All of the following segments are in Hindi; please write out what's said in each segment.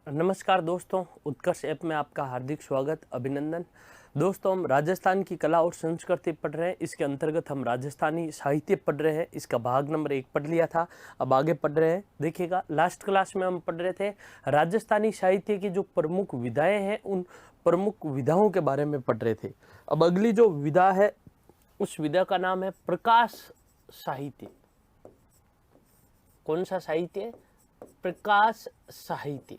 नमस्कार दोस्तों, उत्कर्ष ऐप में आपका हार्दिक स्वागत, अभिनंदन। दोस्तों, हम राजस्थान की कला और संस्कृति पढ़ रहे हैं। इसके अंतर्गत हम राजस्थानी साहित्य पढ़ रहे हैं। इसका भाग नंबर 1 पढ़ लिया था, अब आगे पढ़ रहे हैं। देखिएगा, लास्ट क्लास में हम पढ़ रहे थे राजस्थानी साहित्य की जो प्रमुख विधाएं हैं, उन प्रमुख विधाओं के बारे में पढ़ रहे थे। अब अगली जो विधा है, उस विधा का नाम है प्रकाश साहित्य। कौन सा साहित्य? प्रकाश साहित्य।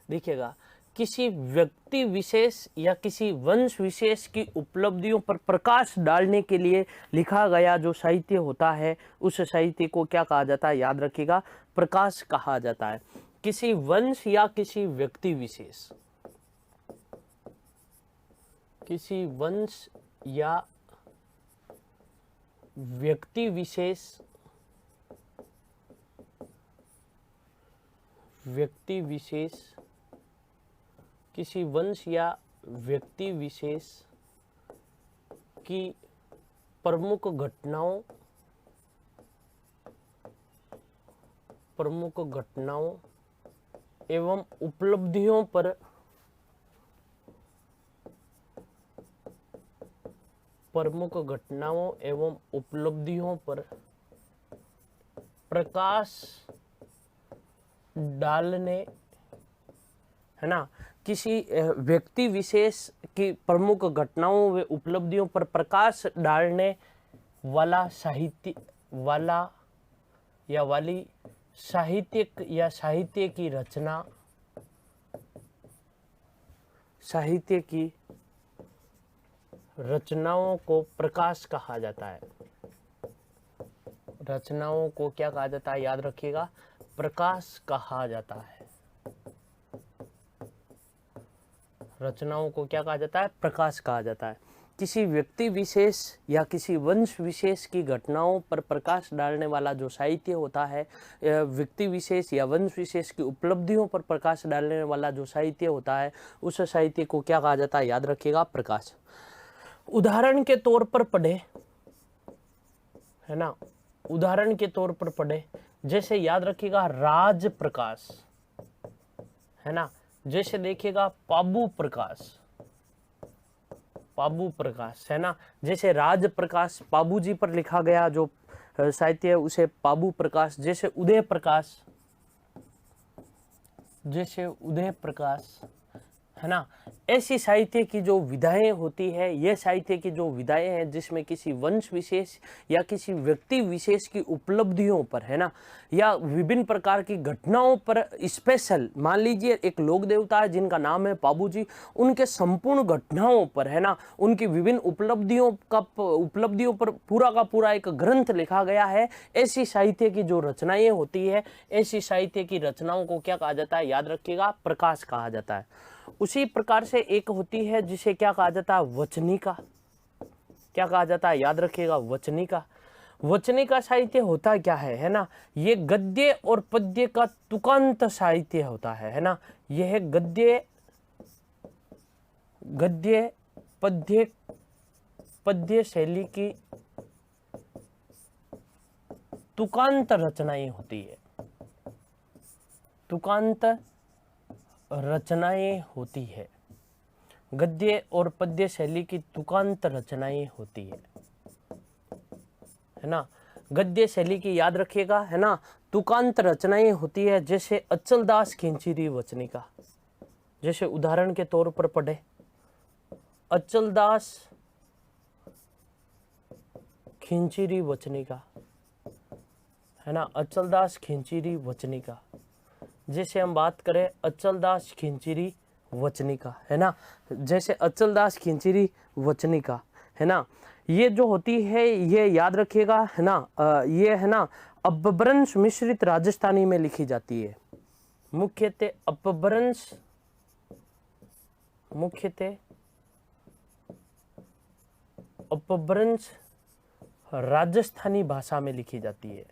देखिएगा, किसी व्यक्ति विशेष या किसी वंश विशेष की उपलब्धियों पर प्रकाश डालने के लिए लिखा गया जो साहित्य होता है, उस साहित्य को क्या कहा जाता है? याद रखिएगा, प्रकाश कहा जाता है। किसी वंश या किसी व्यक्ति विशेष, किसी वंश या व्यक्ति विशेष, किसी वंश या व्यक्ति विशेष की प्रमुख घटनाओं एवं उपलब्धियों पर प्रकाश डालने, है ना, किसी व्यक्ति विशेष की प्रमुख घटनाओं व उपलब्धियों पर प्रकाश डालने वाला साहित्य वाली साहित्यिक या साहित्य की रचना, साहित्य की रचनाओं को प्रकाश कहा जाता है। रचनाओं को क्या कहा जाता है? याद रखिएगा, प्रकाश कहा जाता है। रचनाओं को क्या कहा जाता है? प्रकाश कहा जाता है। किसी व्यक्ति विशेष या किसी वंश विशेष की घटनाओं पर प्रकाश डालने वाला जो साहित्य होता है, व्यक्ति विशेष या वंश विशेष की उपलब्धियों पर प्रकाश डालने वाला जो साहित्य होता है, उस साहित्य को क्या कहा जाता है? याद रखिएगा, प्रकाश। उदाहरण के तौर पर पढ़े, है ना, उदाहरण के तौर पर पढ़े, जैसे याद रखिएगा राज प्रकाश, है ना, जैसे देखिएगा पाबू प्रकाश, है ना, जैसे राज प्रकाश पाबू जी पर लिखा गया जो साहित्य है उसे पाबू प्रकाश। जैसे उदय प्रकाश, है ना, ऐसी साहित्य की जो विधाएं होती है, ये साहित्य की जो विधाएं हैं जिसमें किसी वंश विशेष या किसी व्यक्ति विशेष की उपलब्धियों पर, है ना, या विभिन्न प्रकार की घटनाओं पर स्पेशल, मान लीजिए एक लोक देवता है जिनका नाम है पाबू जी, उनके संपूर्ण घटनाओं पर, है ना, उनकी विभिन्न उपलब्धियों पर पूरा का पूरा एक ग्रंथ लिखा गया है। ऐसी साहित्य की जो रचनाएं होती है, ऐसी साहित्य की रचनाओं को क्या कहा जाता है? याद रखिएगा, प्रकाश कहा जाता है। उसी प्रकार से एक होती है जिसे क्या कहा जाता है? वचनिका। क्या कहा जाता है? याद रखिएगा, वचनिका। वचनिका साहित्य होता क्या है ना, ये गद्य और पद्य का तुकांत साहित्य होता है ना, यह गद्य पद्य शैली की तुकांत रचनाएं होती है। तुकांत रचनाएं होती है, गद्य और पद्य शैली की तुकांत रचनाएं होती है ना। गद्य शैली की याद रखिएगा, है ना, तुकांत रचनाएं होती है। जैसे अचलदास खिंचीरी वचनिका, जैसे उदाहरण के तौर पर पढ़े अचलदास खिंचीरी वचनिका, है ना, अचलदास खिंचीरी वचनिका। जैसे हम बात करें अचलदास खिंचीरी वचनिका, है ना, जैसे अचलदास खिंचीरी वचनिका, है ना, ये जो होती है, ये याद रखिएगा, है ना, ये, है ना, अपभ्रंश मिश्रित राजस्थानी में लिखी जाती है। मुख्यतः अपभ्रंश राजस्थानी भाषा में लिखी जाती है,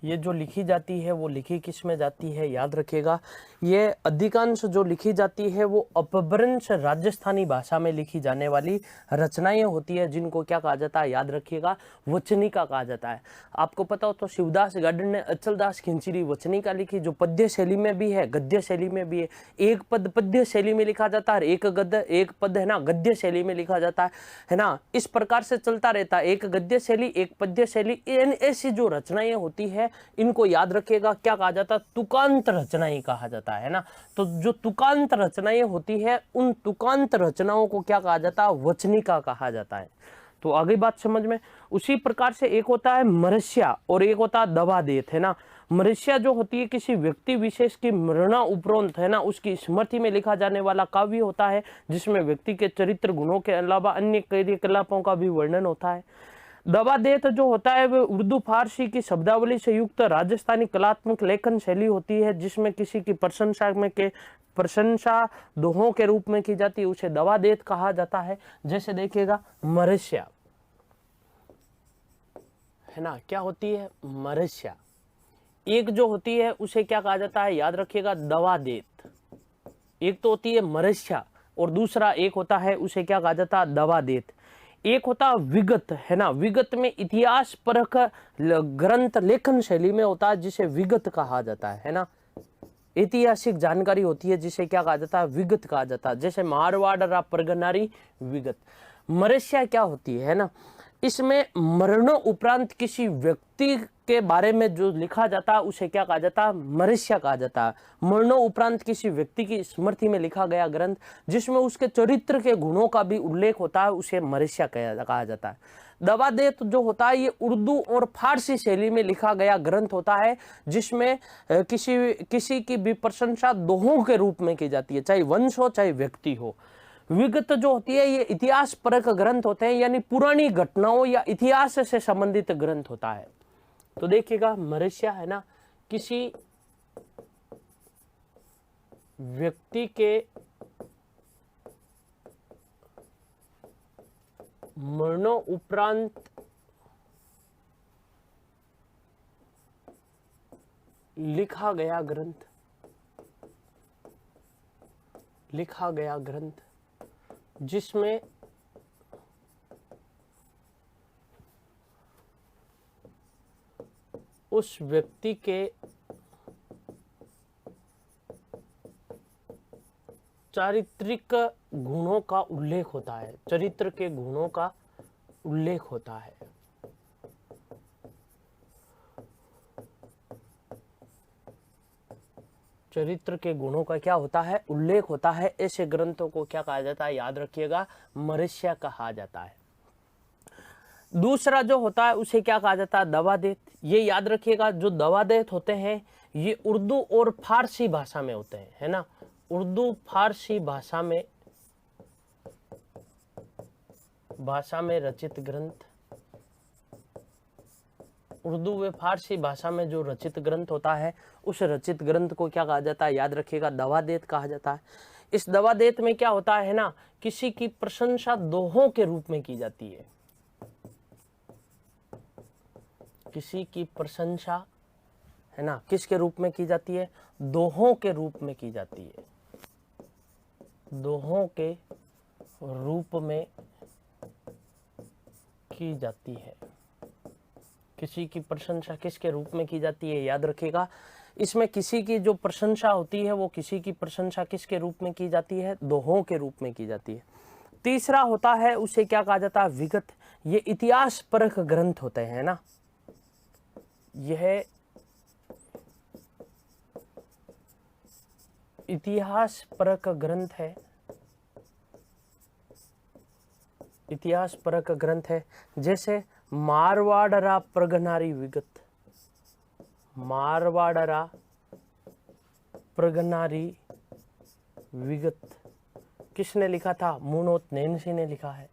ये जो लिखी जाती है वो लिखी किस में जाती है, याद रखिएगा। ये अधिकांश जो लिखी जाती है वो अपभ्रंश राजस्थानी भाषा में लिखी जाने वाली रचनाएं होती है, जिनको क्या कहा जाता है, याद रखिएगा, वचनिका कहा जाता है। आपको पता हो तो शिवदास गार्डन ने अचलदास खिंचरी वचनिका लिखी, जो पद्य शैली में भी है, गद्य शैली में भी है। एक पद पद्य शैली में लिखा जाता है, एक पद है ना गद्य शैली में लिखा जाता है ना। इस प्रकार से चलता रहता है, एक गद्य शैली एक पद्य शैली। ऐसी जो रचनाएं होती है इनको याद रखिएगा, क्या कहा जाता है, तुकांत रचनाएं कहा जाता है ना। तो जो तुकांत रचनाएं होती है उन तुकांत रचनाओं को क्या कहा जाता है, वचनिका कहा जाता है। तो आगे बात समझ में। उसी प्रकार से एक होता है मरस्या और एक होता है दवादेत, है ना। मरस्या जो होती है किसी व्यक्ति विशेष की मरणा उपरांत, है ना, उसकी स्मृति में लिखा जाने वाला काव्य होता है, जिसमें व्यक्ति के चरित्र गुणों के अलावा अन्य क्रियाकलापों का भी वर्णन होता है। दवादेत जो होता है वो उर्दू फारसी की शब्दावली से युक्त राजस्थानी कलात्मक लेखन शैली होती है, जिसमें किसी की प्रशंसा दोहों के रूप में की जाती है, उसे दवादेत कहा जाता है। जैसे देखिएगा मरस्या, है ना, क्या होती है, मरस्या। एक जो होती है उसे क्या कहा जाता है, याद रखिएगा, दवादेत। एक तो होती है मरस्या और दूसरा एक होता है उसे क्या कहा जाता है, दवादेत। एक होता विगत, है ना, विगत में इतिहास परक ग्रंथ लेखन शैली में होता है, जिसे विगत कहा जाता है ना। ऐतिहासिक जानकारी होती है जिसे क्या कहा जाता है, विगत कहा जाता है। जैसे मारवाड़ रा परगनारी विगत। मरस्या क्या होती है ना, इसमें मरणों उपरांत किसी व्यक्ति के बारे में जो लिखा जाता है उसे क्या कहा जाता है, मरस्या कहा जाता है। मरणों उपरांत किसी व्यक्ति की स्मृति में लिखा गया ग्रंथ जिसमें उसके चरित्र के गुणों का भी उल्लेख होता है, उसे मरस्या कहा जाता है। दवादेत जो होता है ये उर्दू और फारसी शैली में लिखा गया ग्रंथ होता है, जिसमें किसी की भी प्रशंसा दोहों के रूप में की जाती है, चाहे वंश हो चाहे व्यक्ति हो। विगत जो होती है ये इतिहास परक ग्रंथ होते हैं, यानी पुरानी घटनाओं या इतिहास से संबंधित ग्रंथ होता है। तो देखिएगा मरस्या, है ना, किसी व्यक्ति के मरणों उपरांत लिखा गया ग्रंथ जिसमें उस व्यक्ति के चारित्रिक गुणों का उल्लेख होता है, चरित्र के गुणों का उल्लेख होता है। चरित्र के गुणों का क्या होता है, उल्लेख होता है। ऐसे ग्रंथों को क्या कहा जाता है, याद रखिएगा, मरस्या कहा जाता है। दूसरा जो होता है उसे क्या कहा जाता है, दवादेत। ये याद रखिएगा, जो दवादेत होते हैं ये उर्दू और फारसी भाषा में होते हैं, है ना। उर्दू फारसी भाषा में रचित ग्रंथ, उर्दू व फारसी भाषा में जो रचित ग्रंथ होता है उस रचित ग्रंथ को क्या कहा जाता है, याद रखिएगा, दवादेत कहा जाता है। इस दवादेत में क्या होता है ना, किसी की प्रशंसा दोहों के रूप में की जाती है। किसी की प्रशंसा, है ना, किसके रूप में की जाती है, दोहों के रूप में की जाती है। दोहों के रूप में की जाती है। किसी की प्रशंसा किसके रूप में की जाती है, याद रखिएगा। इसमें किसी की जो प्रशंसा होती है वो किसी की प्रशंसा किसके रूप में की जाती है, दोहों के रूप में की जाती है। तीसरा होता है उसे क्या कहा जाता है, विगत। ये इतिहास परक ग्रंथ होते हैं ना, यह इतिहास परक ग्रंथ है, इतिहास परक ग्रंथ है। जैसे मारवाड़रा प्रगनारी विगत, मारवाड़रा प्रगनारी विगत किसने लिखा था, मुनोत नैनसी ने लिखा है।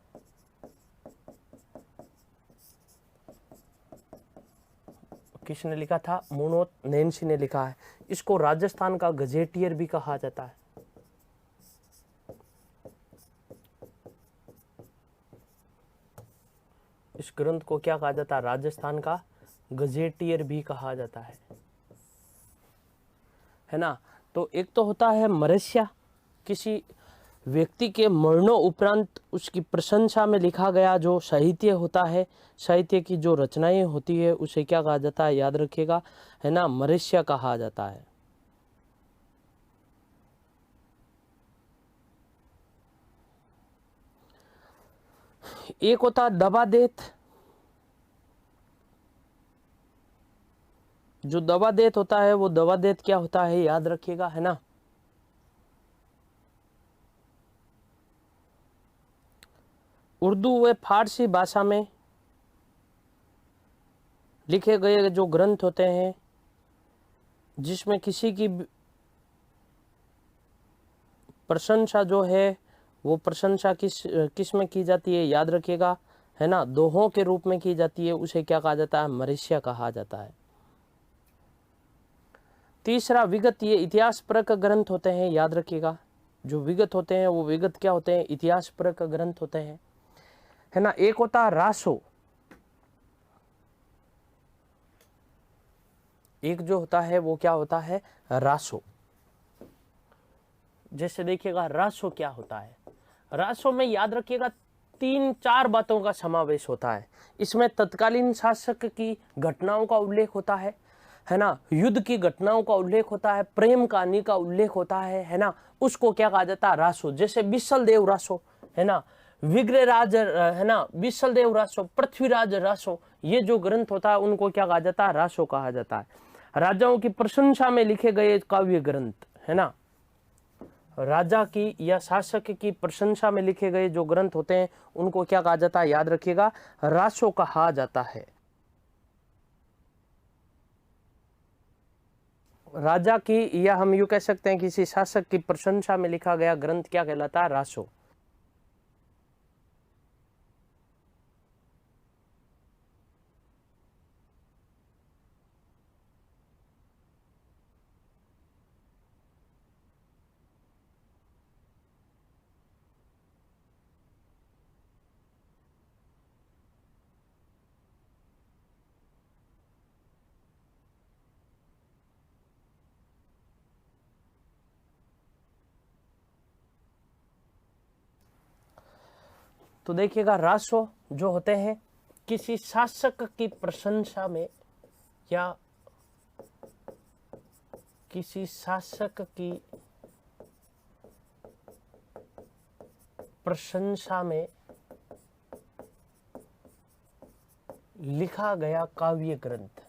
किसने लिखा था, मुनोत नैनसी ने लिखा है। इसको राजस्थान का गजेटियर भी कहा जाता है। इस ग्रंथ को क्या कहा जाता है, राजस्थान का गजेटियर भी कहा जाता है ना। तो एक तो होता है मरस्या, किसी व्यक्ति के मरणों उपरांत उसकी प्रशंसा में लिखा गया जो साहित्य होता है, साहित्य की जो रचनाएं होती है, उसे क्या कहा जाता है, याद रखिएगा, है ना, मरस्या कहा जाता है। एक होता दबादेत, जो दबादेत होता है वो दबादेत क्या होता है, याद रखिएगा, है ना। उर्दू व फारसी भाषा में लिखे गए जो ग्रंथ होते हैं जिसमें किसी की प्रशंसा जो है वो प्रशंसा किस में की जाती है, याद रखिएगा, है ना, दोहों के रूप में की जाती है, उसे क्या कहा जाता है, मरस्या कहा जाता है। तीसरा विगत, ये इतिहास परक ग्रंथ होते हैं, याद रखिएगा, जो विगत होते हैं वो विगत क्या होते हैं, इतिहास परक ग्रंथ होते हैं, है ना। एक होता है रासो, एक जो होता है वो क्या होता है, रासो। जैसे देखिएगा रासो क्या होता है, रासो में याद रखिएगा 3-4 बातों का समावेश होता है। इसमें तत्कालीन शासक की घटनाओं का उल्लेख होता है ना, युद्ध की घटनाओं का उल्लेख होता है, प्रेम कहानी का उल्लेख होता है ना, उसको क्या कहा जाता है, रासो। जैसे बिसल देव रासो, है ना, विग्रहराज, है ना, बिसल देव रासो, पृथ्वीराज रासो, ये जो ग्रंथ होता है उनको क्या कहा जाता है, रासो कहा जाता है। राजाओं की प्रशंसा में लिखे गए काव्य ग्रंथ, है ना, राजा की या शासक की प्रशंसा में लिखे गए जो ग्रंथ होते हैं उनको क्या कहा जाता है, याद रखिएगा, रासो कहा जाता है। राजा की या हम यूं कह सकते हैं किसी शासक की प्रशंसा में लिखा गया ग्रंथ क्या कहलाता है, रासो। तो देखिएगा रासो जो होते हैं किसी शासक की प्रशंसा में या किसी शासक की प्रशंसा में लिखा गया काव्य ग्रंथ,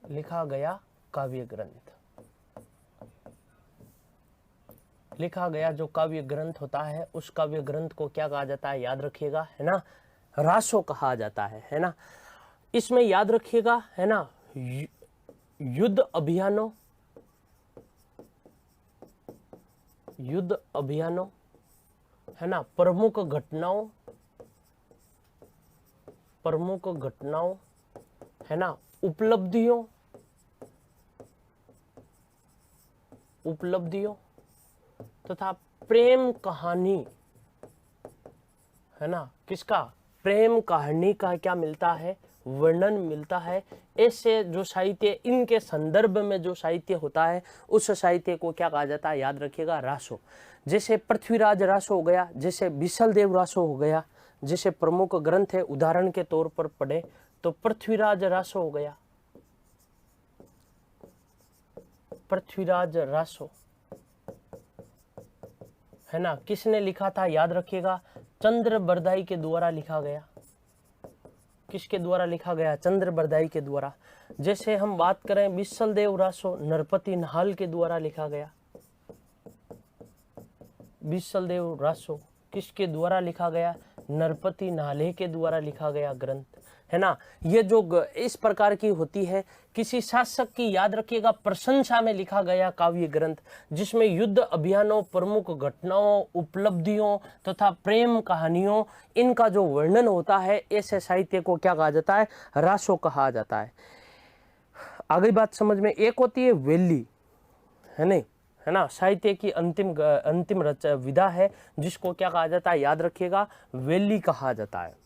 लिखा गया काव्य ग्रंथ, लिखा गया जो काव्य ग्रंथ होता है उस काव्य ग्रंथ को क्या कहा जाता है, याद रखिएगा, है ना, रासो कहा जाता है ना। इसमें याद रखिएगा, है ना, युद्ध अभियानों, युद्ध अभियानों, है ना, प्रमुख घटनाओं, प्रमुख घटनाओं, है ना, उपलब्धियों, उपलब्धियों तथा प्रेम कहानी, है ना, किसका, प्रेम कहानी का क्या मिलता है, वर्णन मिलता है। ऐसे जो साहित्य, इनके संदर्भ में जो साहित्य होता है उस साहित्य को क्या कहा जाता है, याद रखिएगा, रासो। जैसे पृथ्वीराज रासो हो गया, जैसे बिसल देव रासो हो गया, जैसे प्रमुख ग्रंथ है उदाहरण के तौर पर पढ़े तो पृथ्वीराज रासो हो गया, पृथ्वीराज रासो, है ना, किसने लिखा था, याद रखिएगा, चंद्रबरदाई के द्वारा लिखा गया। किसके द्वारा लिखा गया, चंद्रबरदाई के द्वारा। जैसे हम बात करें बिसल देव रासो, नरपति नाहल के द्वारा लिखा गया। बिसल देव रासो किसके द्वारा लिखा गया, नरपति नाहले के द्वारा लिखा गया ग्रंथ, है ना। ये जो इस प्रकार की होती है किसी शासक की, याद रखिएगा, प्रशंसा में लिखा गया काव्य ग्रंथ जिसमें युद्ध अभियानों, प्रमुख घटनाओं, उपलब्धियों तथा प्रेम कहानियों, इनका जो वर्णन होता है, ऐसे साहित्य को क्या कहा जाता है, रासो कहा जाता है। आगे बात समझ में, एक होती है वेली, है नहीं, है ना, साहित्य की अंतिम विधा है जिसको क्या कहा जाता है, याद रखिएगा, वेली कहा जाता है।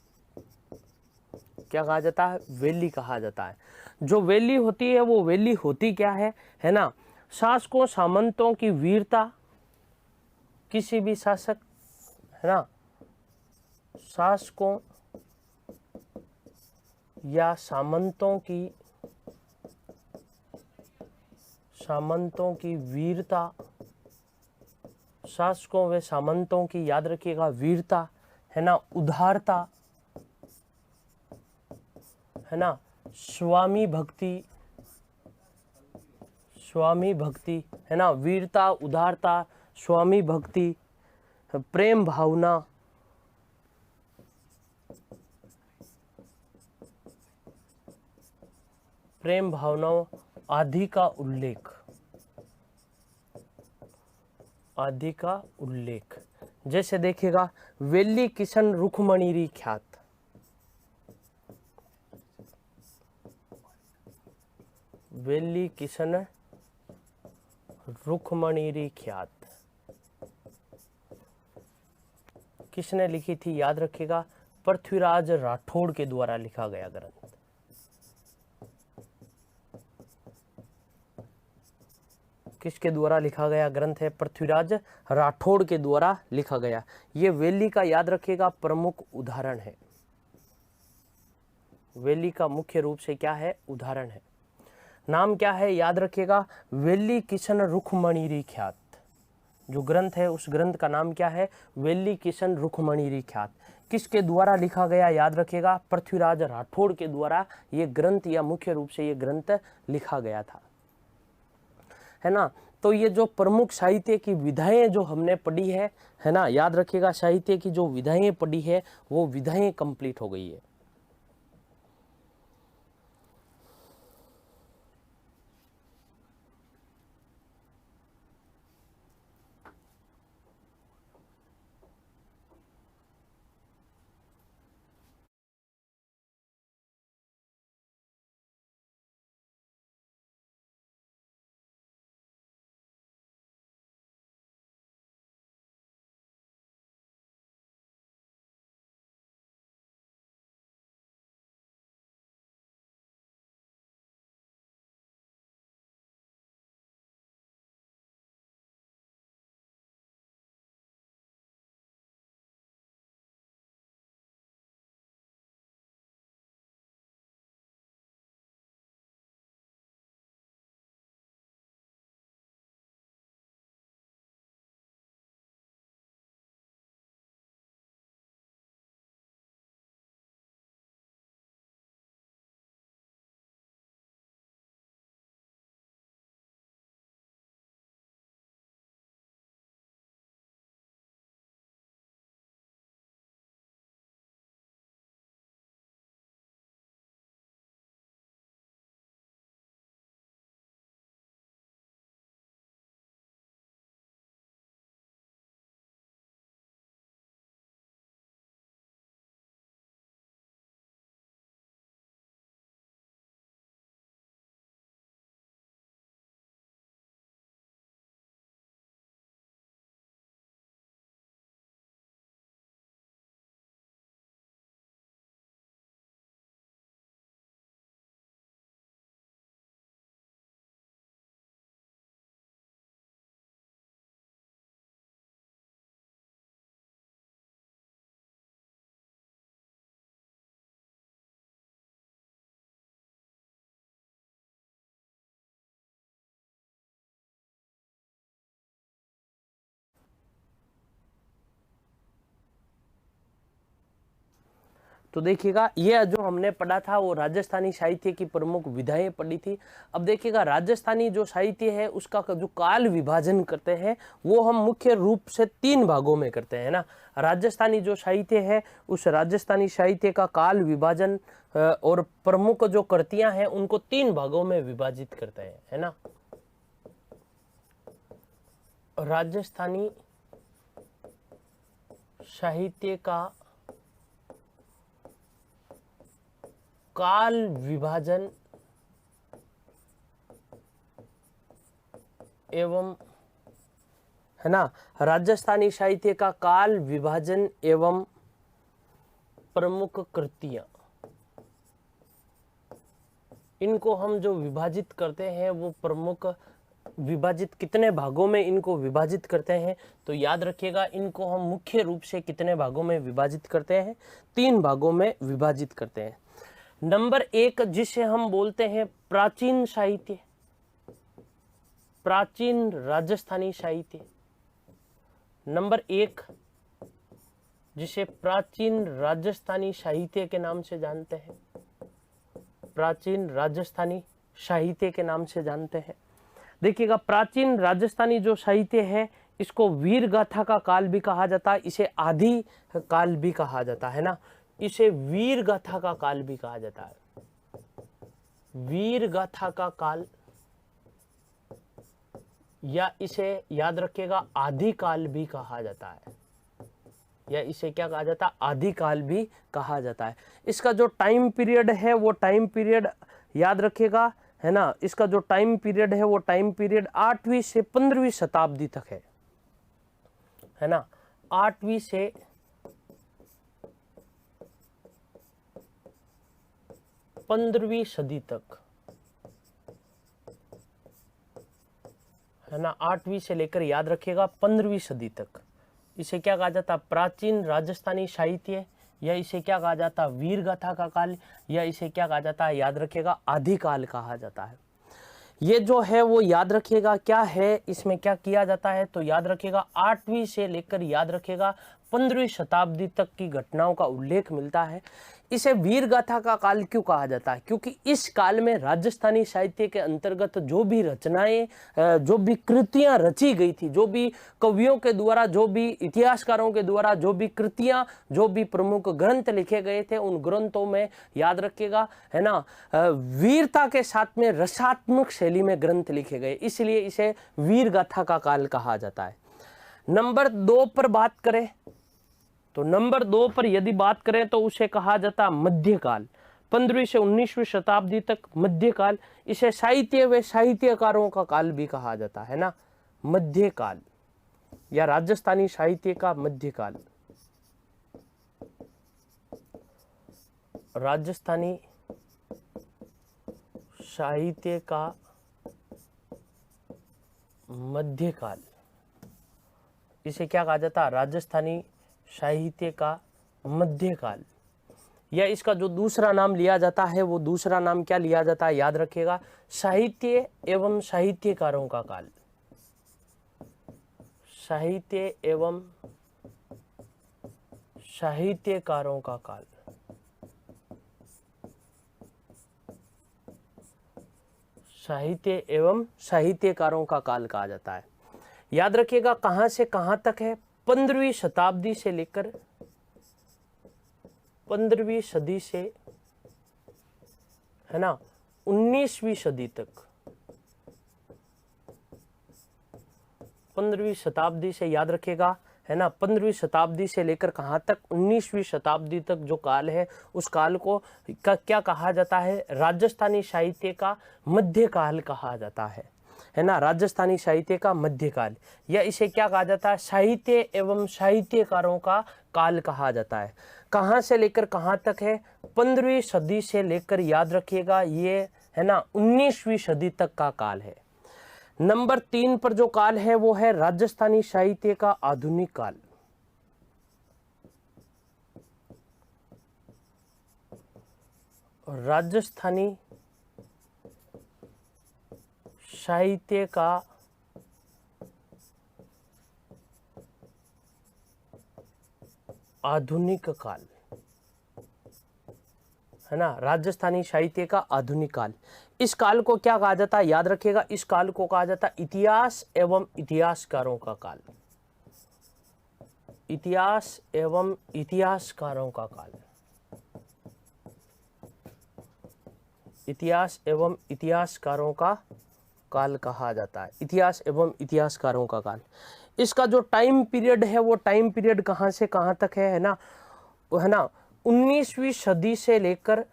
क्या कहा जाता है, वैली कहा जाता है। जो वैली होती है वो वैली होती क्या है ना, शासकों सामंतों की वीरता, किसी भी शासक, है ना, शासकों या सामंतों की वीरता, शासकों व सामंतों की, याद रखिएगा, वीरता, है ना, उदारता, है ना, स्वामी भक्ति, है ना, वीरता, उदारता, स्वामी भक्ति, प्रेम भावना, प्रेम भावनाओं आदि का उल्लेख। जैसे देखिएगा, वेली किशन रुक्मणी री ख्यात, वेली किशन रुक्मणी री ख्यात किसने लिखी थी, याद रखिएगा, पृथ्वीराज राठौड़ के द्वारा लिखा गया ग्रंथ। किसके द्वारा लिखा गया ग्रंथ है, पृथ्वीराज राठौड़ के द्वारा लिखा गया। ये वेली का, याद रखिएगा, प्रमुख उदाहरण है। वेली का मुख्य रूप से क्या है, उदाहरण है। नाम क्या है, याद रखिएगा, वेली किशन रुक्मणी री ख्यात। जो ग्रंथ है उस ग्रंथ का नाम क्या है, वेली किशन रुक्मणी री ख्यात। किसके द्वारा लिखा गया, याद रखिएगा, पृथ्वीराज राठौड़ के द्वारा ये ग्रंथ, या मुख्य रूप से ये ग्रंथ लिखा गया था, है ना। तो ये जो प्रमुख साहित्य की विधाएं जो हमने पढ़ी है ना, याद रखिएगा, साहित्य की जो विधाएं पढ़ी है वो विधाएं कंप्लीट हो गई है। तो देखिएगा, ये जो हमने पढ़ा था वो राजस्थानी साहित्य की प्रमुख विधाएं पढ़ी थी। अब देखिएगा, राजस्थानी जो साहित्य है उसका जो काल विभाजन करते हैं वो हम मुख्य रूप से 3 भागों में करते हैं ना। राजस्थानी जो साहित्य है उस राजस्थानी साहित्य का काल विभाजन और प्रमुख जो कृतियां हैं उनको 3 भागों में विभाजित करते हैं, है ना। राजस्थानी साहित्य का काल विभाजन एवं, है ना, राजस्थानी साहित्य का काल विभाजन एवं प्रमुख कृतियां, इनको हम जो विभाजित करते हैं वो प्रमुख विभाजित कितने भागों में इनको विभाजित करते हैं, तो याद रखिएगा इनको हम मुख्य रूप से कितने भागों में विभाजित करते हैं, 3 भागों में विभाजित करते हैं। नंबर 1 जिसे हम बोलते हैं प्राचीन साहित्य, प्राचीन राजस्थानी साहित्य। नंबर 1 जिसे प्राचीन राजस्थानी साहित्य के नाम से जानते हैं, प्राचीन राजस्थानी साहित्य के नाम से जानते हैं। देखिएगा प्राचीन राजस्थानी जो साहित्य है इसको वीर गाथा का काल भी कहा जाता है, इसे आदि काल भी कहा जाता है ना, इसे वीर गाथा का काल भी कहा जाता है, वीर गाथा का काल, या इसे याद रखिएगा आदि काल भी कहा जाता है, या इसे क्या कहा जाता है, आदि काल भी कहा जाता है। इसका जो टाइम पीरियड है वो टाइम पीरियड याद रखिएगा, है ना, इसका जो टाइम पीरियड है वो टाइम पीरियड 8वीं से 15वीं शताब्दी तक है ना, 8वीं से 15वीं सदी तक, है ना, 8वीं से लेकर याद रखिएगा 15वीं सदी तक। इसे क्या कहा जाता, प्राचीन राजस्थानी साहित्य, या इसे क्या कहा जाता, वीर गाथा का काल, या इसे क्या कहा जाता है, याद रखिएगा आदिकाल कहा जाता है। ये जो है वो याद रखिएगा क्या है, इसमें क्या किया जाता है, तो याद रखिएगा 8वीं से लेकर याद रखिएगा 15वीं शताब्दी तक की घटनाओं का उल्लेख मिलता है। इसे वीर गाथा का काल क्यों कहा जाता है, क्योंकि इस काल में राजस्थानी साहित्य के अंतर्गत जो भी रचनाएं, जो भी कृतियां रची गई थी, जो भी कवियों के द्वारा, जो भी इतिहासकारों के द्वारा जो भी कृतियां, जो भी प्रमुख ग्रंथ लिखे गए थे, उन ग्रंथों में याद रखिएगा, है ना, वीरता के साथ में रसात्मक शैली में ग्रंथ लिखे गए, इसलिए इसे वीर गाथा का काल कहा जाता है। नंबर 2 पर बात करें तो नंबर 2 पर यदि बात करें तो उसे कहा जाता मध्यकाल, 15वीं से 19वीं शताब्दी तक मध्यकाल। इसे साहित्य व साहित्यकारों का काल भी कहा जाता है ना, मध्यकाल, या राजस्थानी साहित्य का मध्यकाल, राजस्थानी साहित्य का मध्यकाल, इसे क्या कहा जाता, राजस्थानी साहित्य का मध्यकाल। या इसका जो दूसरा नाम लिया जाता है वो दूसरा नाम क्या लिया जाता है, याद रखिएगा साहित्य एवं साहित्यकारों का काल, साहित्य एवं साहित्यकारों का काल, साहित्य एवं साहित्यकारों का काल कहा जाता है। याद रखिएगा कहां से कहां तक है, 15वीं शताब्दी से लेकर 15वीं सदी से, है ना, 19वीं सदी तक, 15वीं शताब्दी से याद रखिएगा, है ना, 15वीं शताब्दी से लेकर कहां तक, 19वीं शताब्दी तक जो काल है उस काल को क्या कहा जाता है, राजस्थानी साहित्य का मध्यकाल कहा जाता है ना, राजस्थानी साहित्य का मध्यकाल, या इसे क्या कहा जाता है, साहित्य एवं साहित्यकारों का काल कहा जाता है। कहां से लेकर कहां तक है, 15वीं सदी से लेकर याद रखिएगा ये, है ना, 19वीं सदी तक का काल है। नंबर 3 पर जो काल है वो है राजस्थानी साहित्य का आधुनिक काल, राजस्थानी साहित्य का आधुनिक काल, है ना, राजस्थानी साहित्य का आधुनिक काल। इस काल को क्या कहा जाता है, याद रखिएगा इस काल को कहा जाता है इतिहास एवं इतिहासकारों का काल, इतिहास एवं इतिहासकारों का काल, इतिहास एवं इतिहासकारों का काल कहा जाता है, इतिहास एवं इतिहासकारों का काल। इसका जो टाइम पीरियड है वो टाइम पीरियड कहां से कहां तक है ना, है ना, 19वीं सदी से लेकर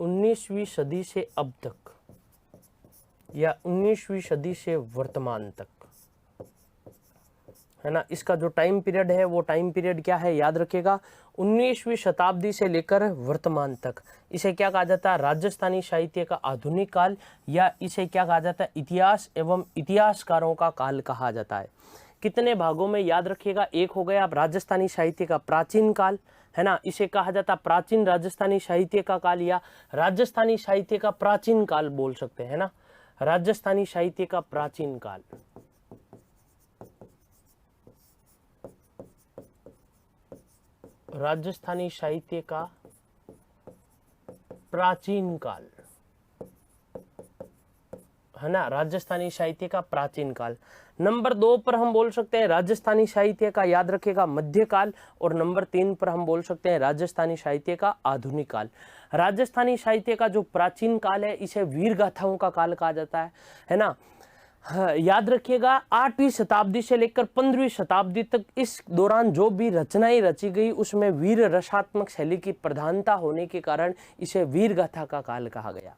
19वीं सदी से अब तक, या 19वीं सदी से वर्तमान तक, है ना, इसका जो टाइम पीरियड है वो टाइम पीरियड क्या है, याद रखिएगा 19वीं शताब्दी से लेकर वर्तमान तक। इसे क्या कहा जाता है, राजस्थानी साहित्य का आधुनिक काल, या इसे क्या कहा जाता है, इतिहास एवं इतिहासकारों का काल कहा जाता है। कितने भागों में, याद रखिएगा, एक हो गया राजस्थानी साहित्य का प्राचीन काल, है ना, इसे कहा जाता प्राचीन राजस्थानी साहित्य का काल, या राजस्थानी साहित्य का प्राचीन काल बोल सकते हैं ना, राजस्थानी साहित्य का प्राचीन काल। राजस्थानी साहित्य का प्राचीन काल, है ना, राजस्थानी साहित्य का प्राचीन काल। नंबर 2 पर हम बोल सकते हैं राजस्थानी साहित्य का, याद रखेगा, मध्यकाल, और नंबर 3 पर हम बोल सकते हैं राजस्थानी साहित्य का आधुनिक काल। राजस्थानी साहित्य का जो प्राचीन काल है इसे वीर गाथाओं का काल कहा जाता है ना। हाँ, याद रखिएगा 8वीं शताब्दी से लेकर 15वीं शताब्दी तक इस दौरान जो भी रचनाएं रची गई उसमें वीर रसात्मक शैली की प्रधानता होने के कारण इसे वीर गाथा का काल कहा गया।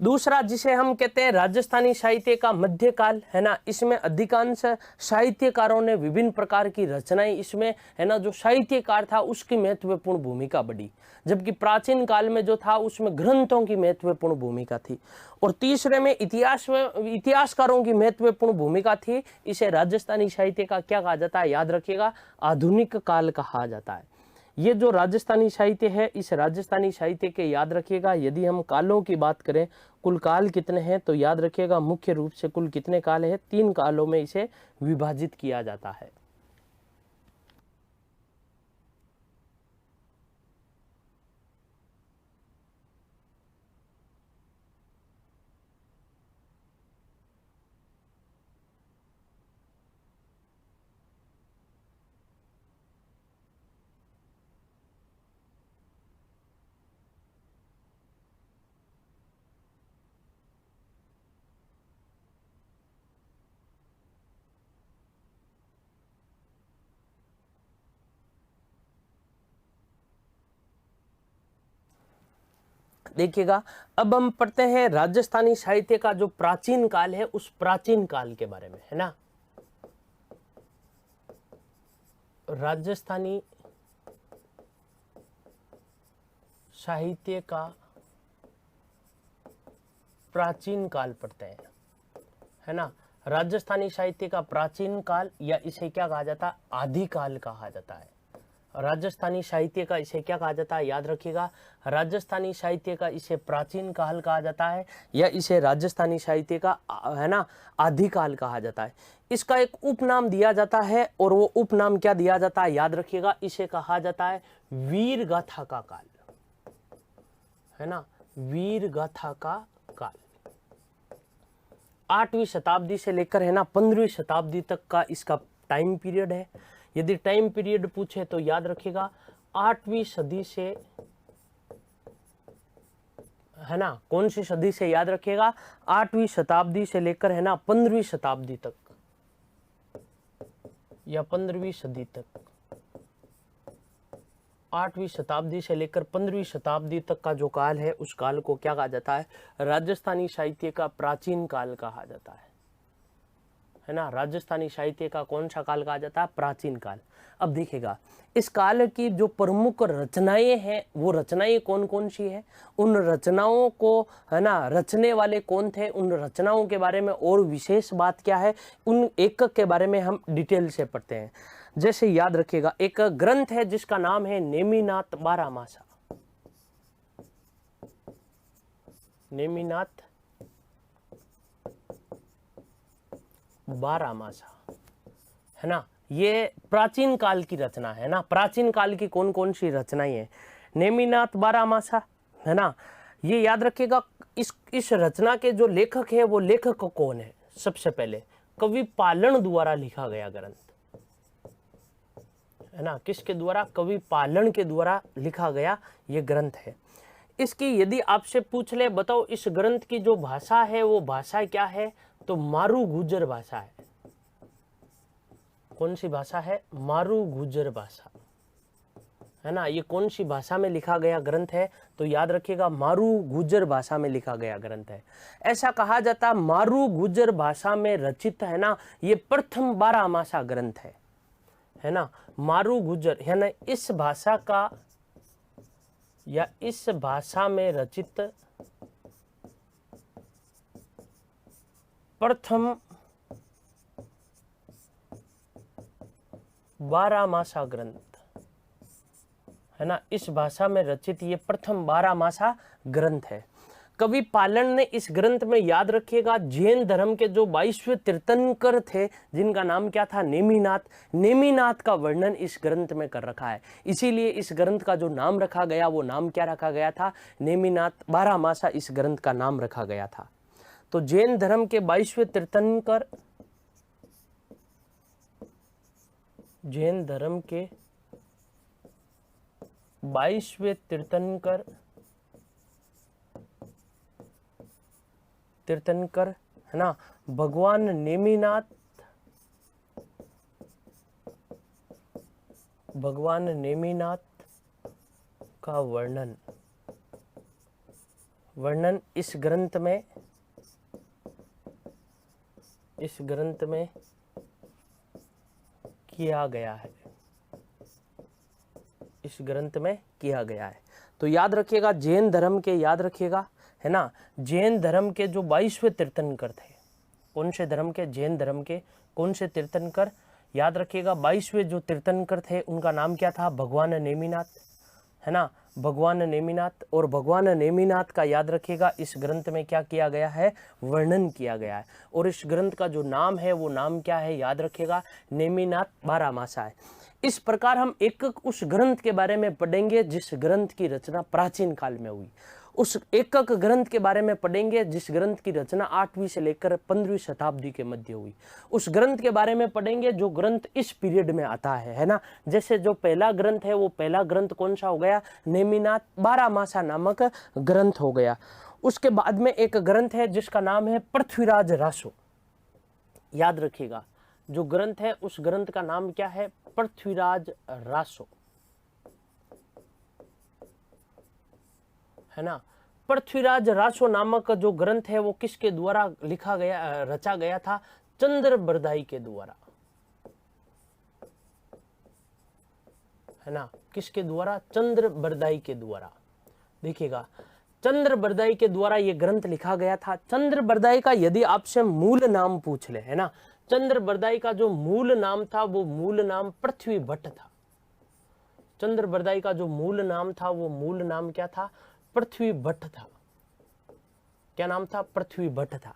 दूसरा जिसे हम कहते हैं राजस्थानी साहित्य का मध्यकाल, है ना, इसमें अधिकांश साहित्यकारों ने विभिन्न प्रकार की रचनाएं, इसमें है ना जो साहित्यकार था उसकी महत्वपूर्ण भूमिका बढ़ी, जबकि प्राचीन काल में जो था उसमें ग्रंथों की महत्वपूर्ण भूमिका थी। और तीसरे में इतिहासकारों की महत्वपूर्ण भूमिका थी। इसे राजस्थानी साहित्य का क्या कहा जाता है, याद रखिएगा, आधुनिक काल कहा जाता है। ये जो राजस्थानी साहित्य है, इस राजस्थानी साहित्य के, याद रखिएगा, यदि हम कालों की बात करें, कुल काल कितने हैं, तो याद रखिएगा मुख्य रूप से कुल कितने काल हैं, 3 कालों में इसे विभाजित किया जाता है। देखिएगा, अब हम पढ़ते हैं राजस्थानी साहित्य का जो प्राचीन काल है उस प्राचीन काल के बारे में, है ना। राजस्थानी साहित्य का प्राचीन काल पढ़ते हैं, है ना। राजस्थानी साहित्य का प्राचीन काल, या इसे क्या कहा जाता है, आदिकाल कहा जाता है। राजस्थानी साहित्य का इसे क्या कहा जाता है, याद रखिएगा, राजस्थानी साहित्य का इसे प्राचीन काल कहा जाता है, या इसे राजस्थानी साहित्य का, है ना, आदिकाल कहा जाता है। इसका एक उपनाम दिया जाता है, और वो उपनाम क्या दिया जाता है, याद रखिएगा, इसे कहा जाता है वीर गाथा का काल, है ना, वीर गाथा का काल। 8वीं शताब्दी से लेकर, है ना, 15वीं शताब्दी तक का इसका टाइम पीरियड है। यदि टाइम पीरियड पूछे तो याद रखिएगा 8वीं सदी से, है ना, कौन सी सदी से, याद रखिएगा 8वीं शताब्दी से लेकर, है ना, 15वीं शताब्दी तक, या 15वीं सदी तक। 8वीं शताब्दी से लेकर 15वीं शताब्दी तक का जो काल है उस काल को क्या कहा जाता है, राजस्थानी साहित्य का प्राचीन काल कहा जाता है ना। राजस्थानी साहित्य का कौन सा काल कहा जाता है, प्राचीन काल। अब देखिएगा, इस काल की जो प्रमुख रचनाएं हैं वो रचनाएं कौन कौन सी है, उन रचनाओं को, है ना, रचने वाले कौन थे, उन रचनाओं के बारे में और विशेष बात क्या है, उन एकक के बारे में हम डिटेल से पढ़ते हैं। जैसे याद रखिएगा, एक ग्रंथ है जिसका नाम है नेमिनाथ बारहमासा। नेमिनाथ बारहमासा, है ना, ये प्राचीन काल की रचना है ना। प्राचीन काल की कौन कौन सी रचनाएं हैं, नेमिनाथ बारहमासा, है ना। ये याद रखिएगा, इस रचना के जो लेखक है वो लेखक कौन है, सबसे पहले कवि पालन द्वारा लिखा गया ग्रंथ, है ना। किसके द्वारा, कवि पालन के द्वारा लिखा गया ये ग्रंथ है। इसकी यदि आपसे पूछ ले, बताओ इस ग्रंथ की जो भाषा है वो भाषा क्या है, तो मारू गुजर भाषा है। कौन सी भाषा है, मारू गुजर भाषा, है ना। ये कौन सी भाषा में लिखा गया ग्रंथ है, तो याद रखिएगा मारू गुजर भाषा में लिखा गया ग्रंथ है। ऐसा कहा जाता मारू गुजर भाषा में रचित, है ना, ये प्रथम 12 मासा ग्रंथ है ना। मारू गुजर है ना, इस भाषा का या इस भाषा में रचित प्रथम 12 मासा ग्रंथ, है ना। इस भाषा में रचित ये प्रथम 12 मासा ग्रंथ है। कवि पालन ने इस ग्रंथ में, याद रखिएगा, जैन धर्म के जो 22वें तीर्थंकर थे, जिनका नाम क्या था, नेमिनाथ, नेमिनाथ का वर्णन इस ग्रंथ में कर रखा है। इसीलिए इस ग्रंथ का जो नाम रखा गया, वो नाम क्या रखा गया था, नेमिनाथ। 12 मासा इस ग्रंथ का नाम रखा गया था। तो जैन धर्म के 22वें तीर्थंकर, जैन धर्म के 22वें तीर्थंकर है ना, भगवान नेमिनाथ, भगवान नेमिनाथ का वर्णन इस ग्रंथ में किया गया है, इस ग्रंथ में किया गया है। तो याद रखिएगा जैन धर्म के, याद रखिएगा, है ना, जैन धर्म के जो 22वें तीर्थंकर थे, कौन से धर्म के, जैन धर्म के कौन से तीर्थंकर, याद रखिएगा 22वें जो तीर्थंकर थे उनका नाम क्या था, भगवान नेमिनाथ, है ना, भगवान नेमिनाथ। और भगवान नेमिनाथ का याद रखिएगा इस ग्रंथ में क्या किया गया है, वर्णन किया गया है। और इस ग्रंथ का जो नाम है वो नाम क्या है, याद रखिएगा, नेमिनाथ 12 मासा है। इस प्रकार हम एक उस ग्रंथ के बारे में पढ़ेंगे जिस ग्रंथ की रचना प्राचीन काल में हुई, उस एक ग्रंथ के बारे में पढ़ेंगे जिस ग्रंथ की रचना 8वीं से लेकर 15वीं शताब्दी के मध्य हुई। उस ग्रंथ के बारे में पढ़ेंगे जो ग्रंथ इस पीरियड में आता है ना। जैसे जो पहला ग्रंथ है वो पहला ग्रंथ कौन सा हो गया, नेमिनाथ 12 मासा नामक ग्रंथ हो गया। उसके बाद में एक ग्रंथ है जिसका नाम है पृथ्वीराज रासो। याद रखिएगा जो ग्रंथ है उस ग्रंथ का नाम क्या है, पृथ्वीराज रासो, है ना। पृथ्वीराज रासो नामक जो ग्रंथ है वो किसके द्वारा लिखा गया, रचा गया था, चंद्र बरदाई के द्वारा, है ना। किसके द्वारा, चंद्र बरदाई के द्वारा। देखिएगा चंद्र बरदाई के द्वारा ये ग्रंथ लिखा गया था। चंद्र बरदाई का यदि आपसे मूल नाम पूछ ले, है ना, चंद्र बरदाई का जो मूल नाम था वो मूल नाम पृथ्वी भट्ट था। चंद्र बरदाई का जो मूल नाम था वो मूल नाम क्या था, पृथ्वी भट्ट था। क्या नाम था, पृथ्वी भट्ट था,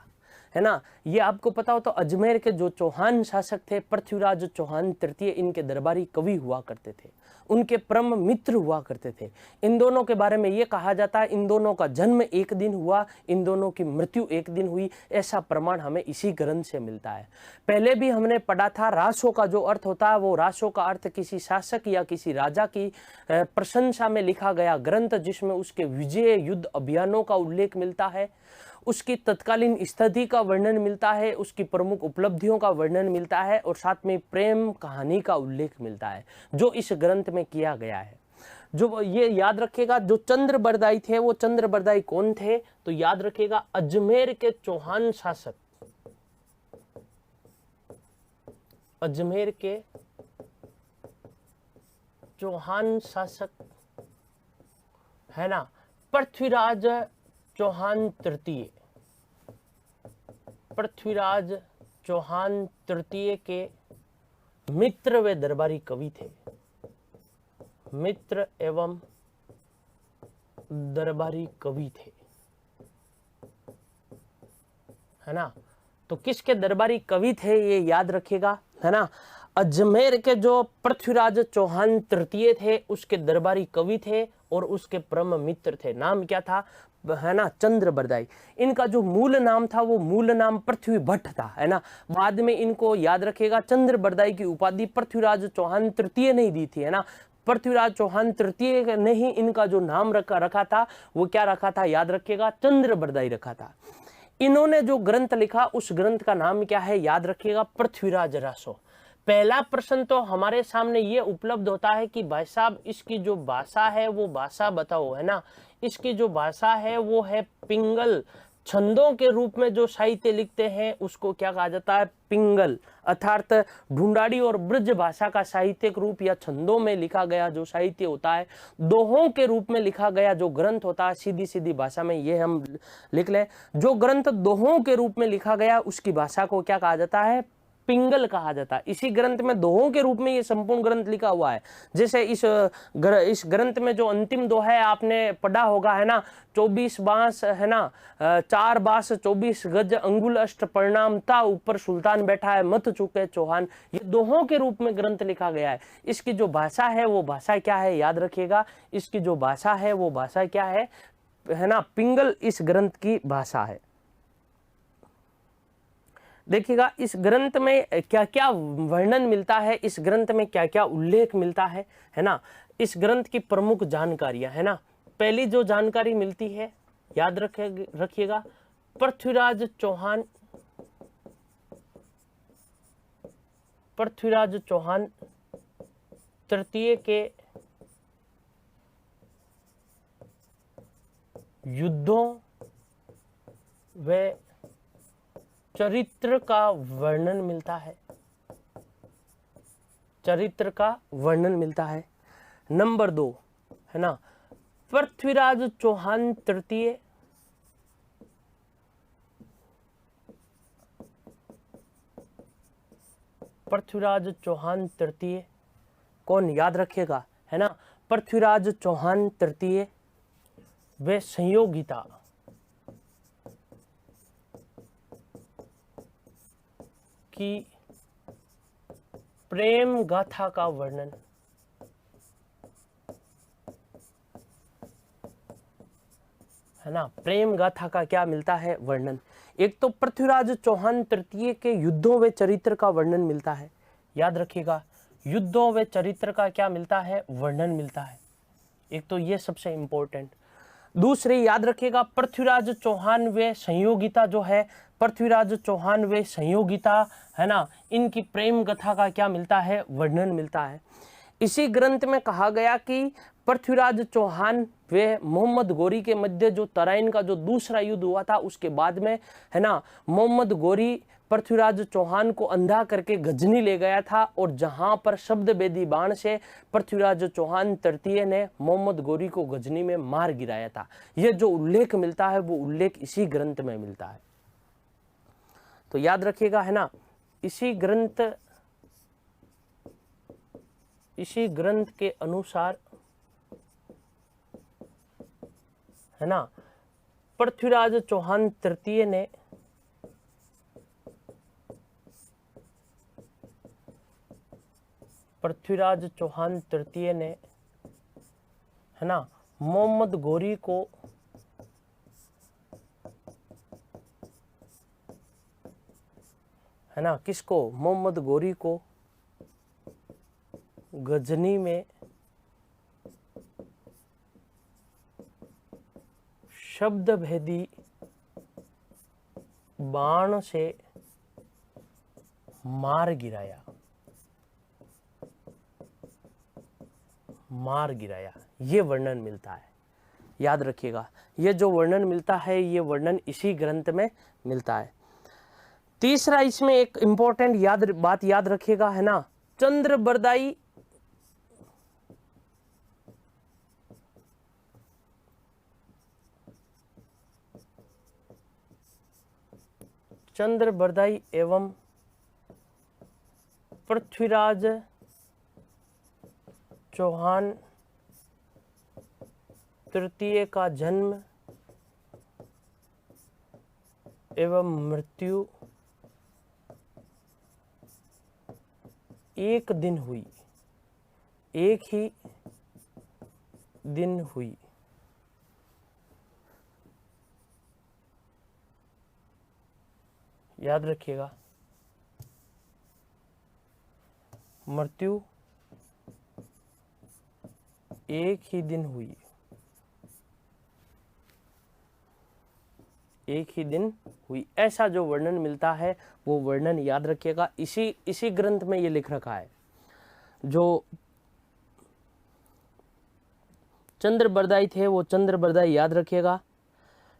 है ना। ये आपको पता हो तो अजमेर के जो चौहान शासक थे, पृथ्वीराज चौहान तृतीय, इनके दरबारी कवि हुआ करते थे, उनके परम मित्र हुआ करते थे। इन दोनों के बारे में ये कहा जाता है इन दोनों का जन्म एक दिन हुआ, इन दोनों की मृत्यु एक दिन हुई। ऐसा प्रमाण हमें इसी ग्रंथ से मिलता है। पहले भी हमने पढ़ा था रासो का जो अर्थ होता है वो रासो का अर्थ किसी शासक या किसी राजा की प्रशंसा में लिखा गया ग्रंथ, जिसमें उसके विजय युद्ध अभियानों का उल्लेख मिलता है, उसकी तत्कालीन स्थिति का वर्णन मिलता है, उसकी प्रमुख उपलब्धियों का वर्णन मिलता है और साथ में प्रेम कहानी का उल्लेख मिलता है जो इस ग्रंथ में किया गया है। जो ये याद रखिएगा जो चंद्र बरदाई थे वो चंद्र बरदाई कौन थे, तो याद रखिएगा अजमेर के चौहान शासक, अजमेर के चौहान शासक, है ना, पृथ्वीराज चौहान तृतीय, पृथ्वीराज चौहान तृतीय के मित्र व दरबारी कवि थे, मित्र एवं दरबारी कवि थे, है ना। तो किसके दरबारी कवि थे ये याद रखिएगा, है ना। अजमेर के जो पृथ्वीराज चौहान तृतीय थे उसके दरबारी कवि थे और उसके परम मित्र थे। नाम क्या था, है ना, चंद्र बरदाई। इनका जो मूल नाम था वो मूल नाम पृथ्वी भट्ट था, है ना। बाद में इनको याद रखिएगा चंद्र बरदाई की उपाधि पृथ्वीराज चौहान तृतीय ने ही दी थी, है ना। पृथ्वीराज चौहान तृतीय ने ही इनका जो नाम रखा था वो क्या रखा था, याद रखिएगा, चंद्र बरदाई रखा था। इन्होंने जो ग्रंथ लिखा उस ग्रंथ का नाम क्या है, याद रखिएगा, पृथ्वीराज रासो। पहला प्रश्न तो हमारे सामने ये उपलब्ध होता है कि भाई साहब इसकी जो भाषा है वो भाषा बताओ, है ना। इसकी जो भाषा है वो है पिंगल। छंदों के रूप में जो साहित्य लिखते हैं उसको क्या कहा जाता है, पिंगल। अर्थात ढूंढाड़ी और ब्रज भाषा का साहित्यिक रूप या छंदों में लिखा गया जो साहित्य होता है, दोहों के रूप में लिखा गया जो ग्रंथ होता है, सीधी सीधी भाषा में ये हम लिख लें, जो ग्रंथ दोहों के रूप में लिखा गया उसकी भाषा को क्या कहा जाता है, पिंगल कहा जाता है। इसी ग्रंथ में दोहों के रूप में ये संपूर्ण ग्रंथ लिखा हुआ है। जैसे इस ग्रंथ में जो अंतिम दोहा है आपने पढ़ा होगा, है ना, 24 बांस, है ना, 4 बांस 24 गज अंगुल अष्ट प्रणाम ता, ऊपर सुल्तान बैठा है मत चूके चौहान, ये दोहों के रूप में ग्रंथ लिखा गया है। इसकी जो भाषा है वो भाषा क्या है, याद रखिएगा, इसकी जो भाषा है वो भाषा क्या है ना, पिंगल इस ग्रंथ की भाषा है। देखिएगा इस ग्रंथ में क्या क्या वर्णन मिलता है, इस ग्रंथ में क्या क्या उल्लेख मिलता है ना। इस ग्रंथ की प्रमुख जानकारियां, है ना। पहली जो जानकारी मिलती है, याद रखिएगा, पृथ्वीराज चौहान तृतीय के युद्धों व चरित्र का वर्णन मिलता है, चरित्र का वर्णन मिलता है। नंबर 2, है ना, पृथ्वीराज चौहान तृतीय कौन, याद रखिएगा, है ना, पृथ्वीराज चौहान तृतीय वे संयोगिता की प्रेम गाथा का वर्णन, है ना, प्रेम गाथा का क्या मिलता है, वर्णन। एक तो पृथ्वीराज चौहान तृतीय के युद्धों व चरित्र का वर्णन मिलता है, याद रखिएगा, युद्धों व चरित्र का क्या मिलता है, वर्णन मिलता है। एक तो ये सबसे इंपॉर्टेंट। दूसरे याद रखिएगा, पृथ्वीराज चौहान व संयोगिता जो है, पृथ्वीराज चौहान व संयोगिता, है ना, इनकी प्रेम कथा का क्या मिलता है, वर्णन मिलता है। इसी ग्रंथ में कहा गया कि पृथ्वीराज चौहान व मोहम्मद गोरी के मध्य जो तराइन का जो दूसरा युद्ध हुआ था उसके बाद में, है ना, मोहम्मद गोरी पृथ्वीराज चौहान को अंधा करके गजनी ले गया था, और जहां पर शब्द बेदी बाण से पृथ्वीराज चौहान तृतीय ने मोहम्मद गोरी को गजनी में मार गिराया था। यह जो उल्लेख मिलता है वो उल्लेख इसी ग्रंथ में मिलता है। तो याद रखिएगा, है ना, इसी ग्रंथ के अनुसार, है ना, पृथ्वीराज चौहान तृतीय ने है ना, मोहम्मद गोरी को है ना, किसको, मोहम्मद गोरी को गजनी में शब्द भेदी बाण से मार गिराया, ये वर्णन मिलता है। याद रखिएगा, ये जो वर्णन मिलता है ये वर्णन इसी ग्रंथ में मिलता है। तीसरा इसमें एक इंपॉर्टेंट बात याद रखिएगा, है ना, चंद्रबरदाई एवं पृथ्वीराज चौहान तृतीय का जन्म एवं मृत्यु एक ही दिन हुई। याद रखिएगा, मृत्यु एक ही दिन हुई। एक ही दिन हुई, ऐसा जो वर्णन मिलता है वो वर्णन याद रखिएगा। इसी ग्रंथ में ये लिख रखा है। जो चंद्र बरदाई थे वो चंद्र बरदाई याद रखिएगा,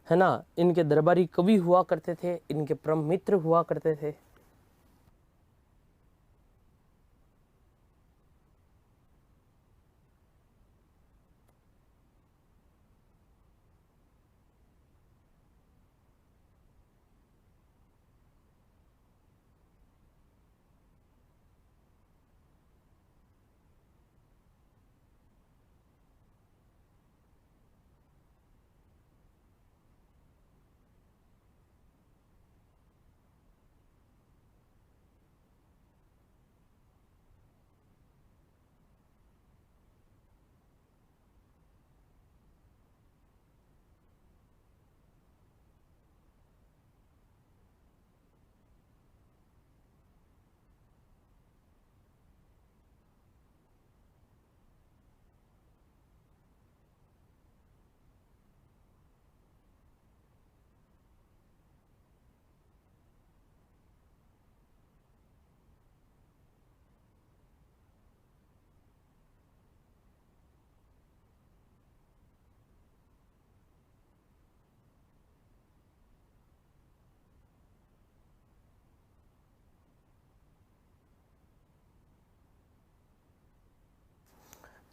है ना। इनके दरबारी कवि हुआ करते थे, इनके परम मित्र हुआ करते थे।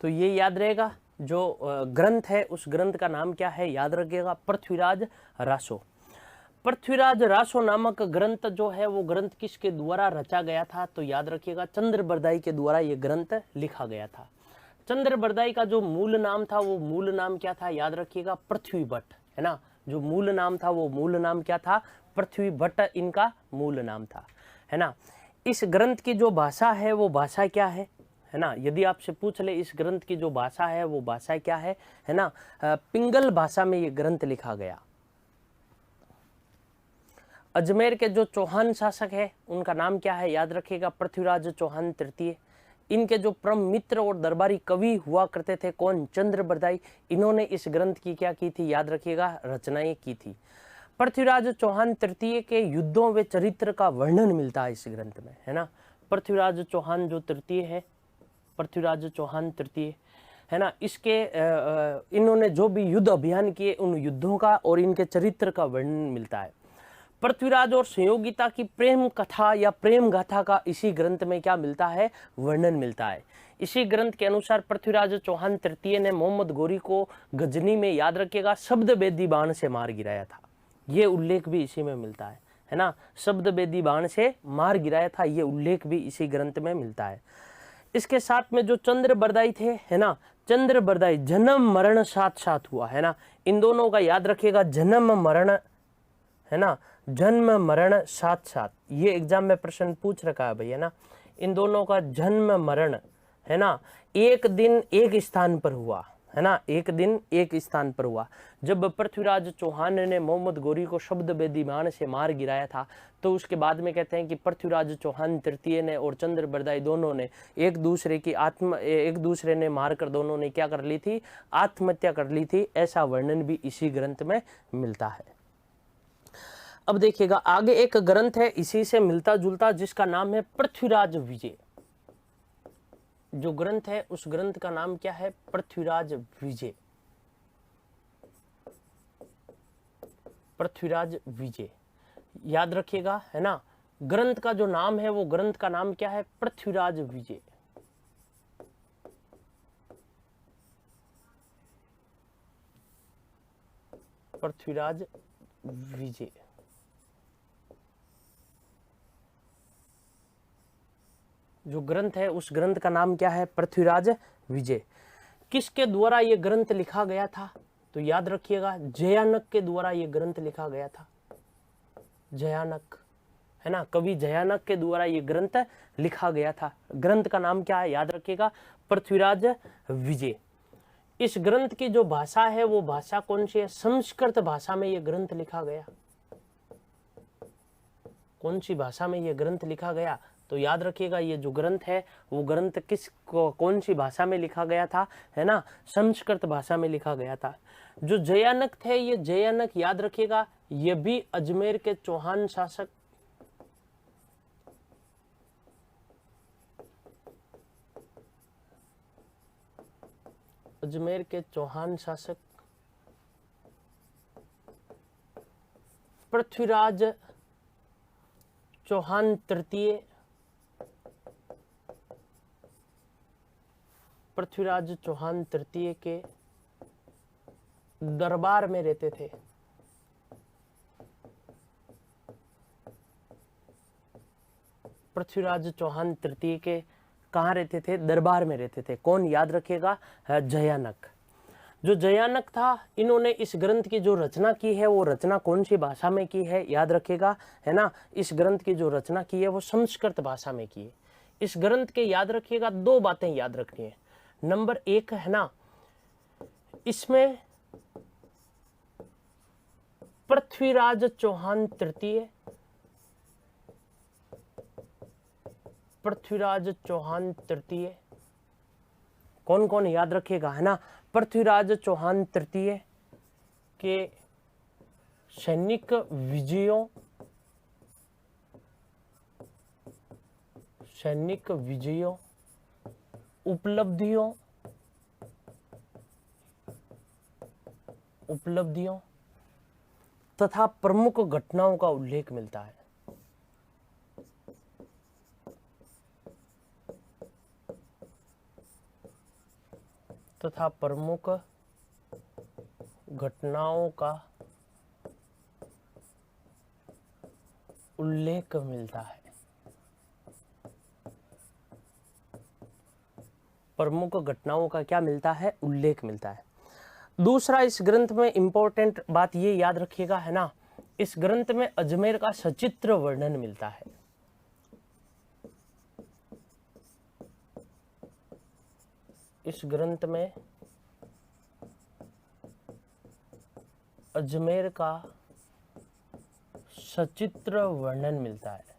तो ये याद रहेगा, जो ग्रंथ है उस ग्रंथ का नाम क्या है याद रखिएगा, पृथ्वीराज रासो। पृथ्वीराज रासो नामक ग्रंथ जो है वो ग्रंथ किसके द्वारा रचा गया था, तो याद रखिएगा चंद्र बरदाई के द्वारा ये ग्रंथ लिखा गया था। चंद्र बरदाई का जो मूल नाम था वो मूल नाम क्या था याद रखिएगा, पृथ्वी भट्ट, है ना। जो मूल नाम था वो मूल नाम क्या था, पृथ्वी भट्ट इनका मूल नाम था, है ना। इस ग्रंथ की जो भाषा है वो भाषा क्या है ना। यदि आपसे पूछ ले इस ग्रंथ की जो भाषा है वो भाषा क्या है ना। पिंगल भाषा में ये ग्रंथ लिखा गया। अजमेर के जो चौहान शासक है उनका नाम क्या है याद रखिएगा, पृथ्वीराज चौहान तृतीय। इनके जो परम मित्र और दरबारी कवि हुआ करते थे कौन, चंद्र बरदाई। इन्होंने इस ग्रंथ की क्या की थी याद रखिएगा, रचनाएं की थी। पृथ्वीराज चौहान तृतीय के युद्धों व चरित्र का वर्णन मिलता है इस ग्रंथ में, है ना। पृथ्वीराज चौहान जो तृतीय है, पृथ्वीराज चौहान तृतीय, है ना, इसके इन्होंने जो भी युद्ध अभियान किए उन युद्धों का और इनके चरित्र का वर्णन मिलता है। पृथ्वीराज और संयोगिता की प्रेम कथा या प्रेम गाथा का इसी ग्रंथ में क्या मिलता है, वर्णन मिलता है। इसी ग्रंथ के अनुसार पृथ्वीराज चौहान तृतीय ने मोहम्मद गोरी को गजनी में याद रखिएगा शब्द बेदी बाण से मार गिराया था। ये उल्लेख भी इसी में मिलता है ना। शब्द बेदी बाण से मार गिराया था, ये उल्लेख भी इसी ग्रंथ में मिलता है। इसके साथ में जो चंद्र बरदाई थे, है ना, चंद्र बरदाई जन्म मरण साथ साथ हुआ, है ना। इन दोनों का याद रखिएगा, जन्म मरण, है ना, जन्म मरण साथ साथ। ये एग्जाम में प्रश्न पूछ रखा है भाई, है ना। इन दोनों का जन्म मरण, है ना, एक दिन एक स्थान पर हुआ, है ना, एक दिन एक स्थान पर हुआ। जब पृथ्वीराज चौहान ने मोहम्मद गोरी को शब्द बेदी बाण से मार गिराया था, तो उसके बाद में कहते हैं कि पृथ्वीराज चौहान तृतीय ने और चंद्र बरदाई दोनों ने एक दूसरे ने मारकर दोनों ने क्या कर ली थी, आत्महत्या कर ली थी। ऐसा वर्णन भी इसी ग्रंथ में मिलता है। अब देखिएगा आगे एक ग्रंथ है इसी से मिलता जुलता, जिसका नाम है पृथ्वीराज विजय। जो ग्रंथ है उस ग्रंथ का नाम क्या है, पृथ्वीराज विजय। पृथ्वीराज विजय याद रखिएगा, है ना। ग्रंथ का जो नाम है वो ग्रंथ का नाम क्या है, पृथ्वीराज विजय। पृथ्वीराज विजय जो ग्रंथ है उस ग्रंथ का नाम क्या है, पृथ्वीराज विजय। किसके द्वारा ये ग्रंथ लिखा गया था, तो याद रखिएगा जयानक के द्वारा ये ग्रंथ लिखा गया था। जयानक, है ना, कवि जयानक के द्वारा ये ग्रंथ लिखा गया था। ग्रंथ का नाम क्या है याद रखिएगा, पृथ्वीराज विजय। इस ग्रंथ की जो भाषा है वो भाषा कौन सी है, संस्कृत भाषा में ये ग्रंथ लिखा गया। कौन सी भाषा में ये ग्रंथ लिखा गया, तो याद रखिएगा ये जो ग्रंथ है वो ग्रंथ कौन सी भाषा में लिखा गया था, है ना, संस्कृत भाषा में लिखा गया था। जो जयानक थे, ये जयानक याद रखिएगा ये भी अजमेर के चौहान शासक, अजमेर के चौहान शासक पृथ्वीराज चौहान तृतीय, पृथ्वीराज चौहान तृतीय के दरबार में रहते थे। पृथ्वीराज चौहान तृतीय के कहाँ रहते थे? दरबार में रहते थे। कौन? याद रखेगा, जयानक। जो जयानक था, इन्होंने इस ग्रंथ की जो रचना की है वो रचना कौन सी भाषा में की है? याद रखेगा, है ना, इस ग्रंथ की जो रचना की है वो संस्कृत भाषा में की है। इस ग्रंथ के याद रखिएगा, दो बातें याद रखनी है। नंबर एक है ना, इसमें पृथ्वीराज चौहान तृतीय, पृथ्वीराज चौहान तृतीय, कौन कौन याद रखेगा, है ना, पृथ्वीराज चौहान तृतीय के सैनिक विजयों, सैनिक विजयों, उपलब्धियों, उपलब्धियों तथा प्रमुख घटनाओं का उल्लेख मिलता है। तथा प्रमुख घटनाओं का उल्लेख मिलता है। प्रमुख घटनाओं का क्या मिलता है? उल्लेख मिलता है। दूसरा, इस ग्रंथ में इंपॉर्टेंट बात ये याद रखिएगा, है ना, इस ग्रंथ में अजमेर का सचित्र वर्णन मिलता है। इस ग्रंथ में अजमेर का सचित्र वर्णन मिलता है।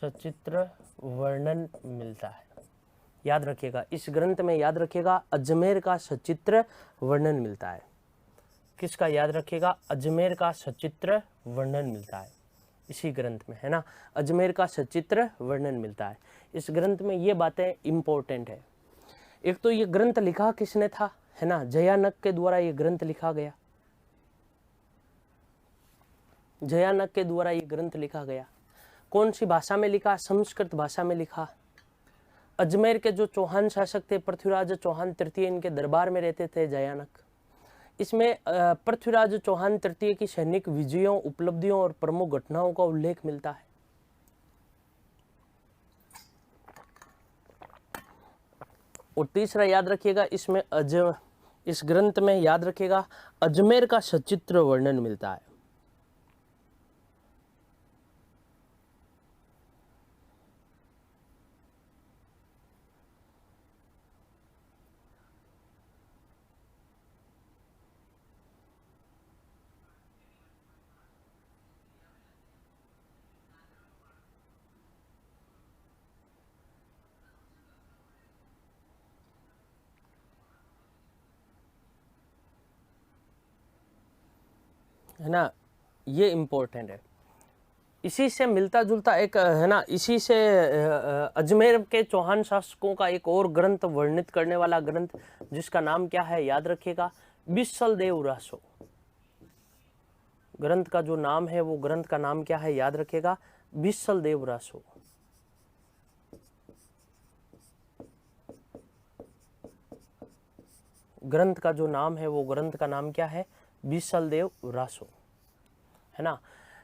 सचित्र वर्णन मिलता है, याद रखिएगा, इस ग्रंथ में याद रखिएगा अजमेर का सचित्र वर्णन मिलता है। किसका? याद रखिएगा, अजमेर का सचित्र वर्णन मिलता है इसी ग्रंथ में, है ना, अजमेर का सचित्र वर्णन मिलता है। इस ग्रंथ में ये बातें इंपॉर्टेंट है। एक तो ये ग्रंथ लिखा किसने था, है ना, जयानक के द्वारा ये ग्रंथ लिखा गया। जयानक के द्वारा ये ग्रंथ लिखा गया। कौन सी भाषा में लिखा? संस्कृत भाषा में लिखा। अजमेर के जो चौहान शासक थे, पृथ्वीराज चौहान तृतीय, इनके दरबार में रहते थे जयानक। इसमें पृथ्वीराज चौहान तृतीय की सैनिक विजयों, उपलब्धियों और प्रमुख घटनाओं का उल्लेख मिलता है। और तीसरा याद रखिएगा, इसमें इस ग्रंथ में याद रखिएगा अजमेर का सचित्र वर्णन मिलता है। है ना, ये इम्पोर्टेंट है। इसी से मिलता जुलता एक, है ना, इसी से अजमेर के चौहान शासकों का एक और ग्रंथ वर्णित करने वाला ग्रंथ, जिसका नाम क्या है? याद रखिएगा, बिसल देव रासो। ग्रंथ का जो नाम है वो ग्रंथ का नाम क्या है? याद रखिएगा, बिसल देव रासो। ग्रंथ का जो नाम है वो ग्रंथ का नाम क्या है? बिसल देव रासो, है ना।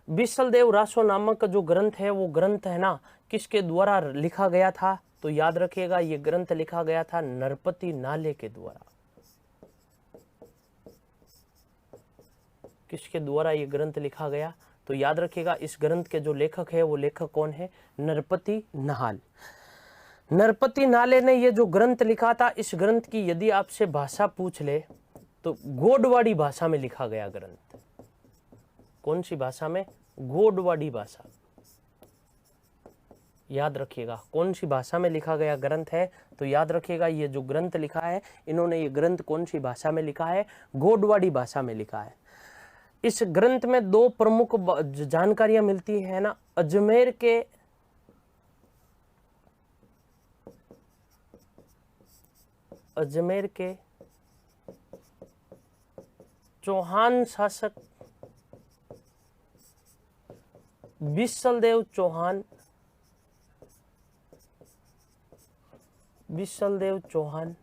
बिसल देव रासो नामक जो ग्रंथ है वो ग्रंथ, है ना, किसके द्वारा लिखा गया था? तो याद रखिएगा, ये ग्रंथ लिखा गया था नरपति नाले के द्वारा। किसके द्वारा ये ग्रंथ लिखा गया? तो याद रखिएगा, इस ग्रंथ के जो लेखक है वो लेखक कौन है? नरपति नाल। नरपति नाले ने ये जो ग्रंथ लिखा था, इस ग्रंथ की यदि आपसे भाषा पूछ ले तो गोडवाड़ी भाषा में लिखा गया ग्रंथ। कौन सी भाषा में? गोडवाड़ी भाषा। याद रखिएगा कौन सी भाषा में लिखा गया ग्रंथ है, तो याद रखिएगा ये जो ग्रंथ लिखा है इन्होंने ये ग्रंथ कौन सी भाषा में लिखा है, गोडवाड़ी भाषा में लिखा है। इस ग्रंथ में दो प्रमुख जानकारियां मिलती है ना, अजमेर के चौहान शासक विशलदेव चौहान,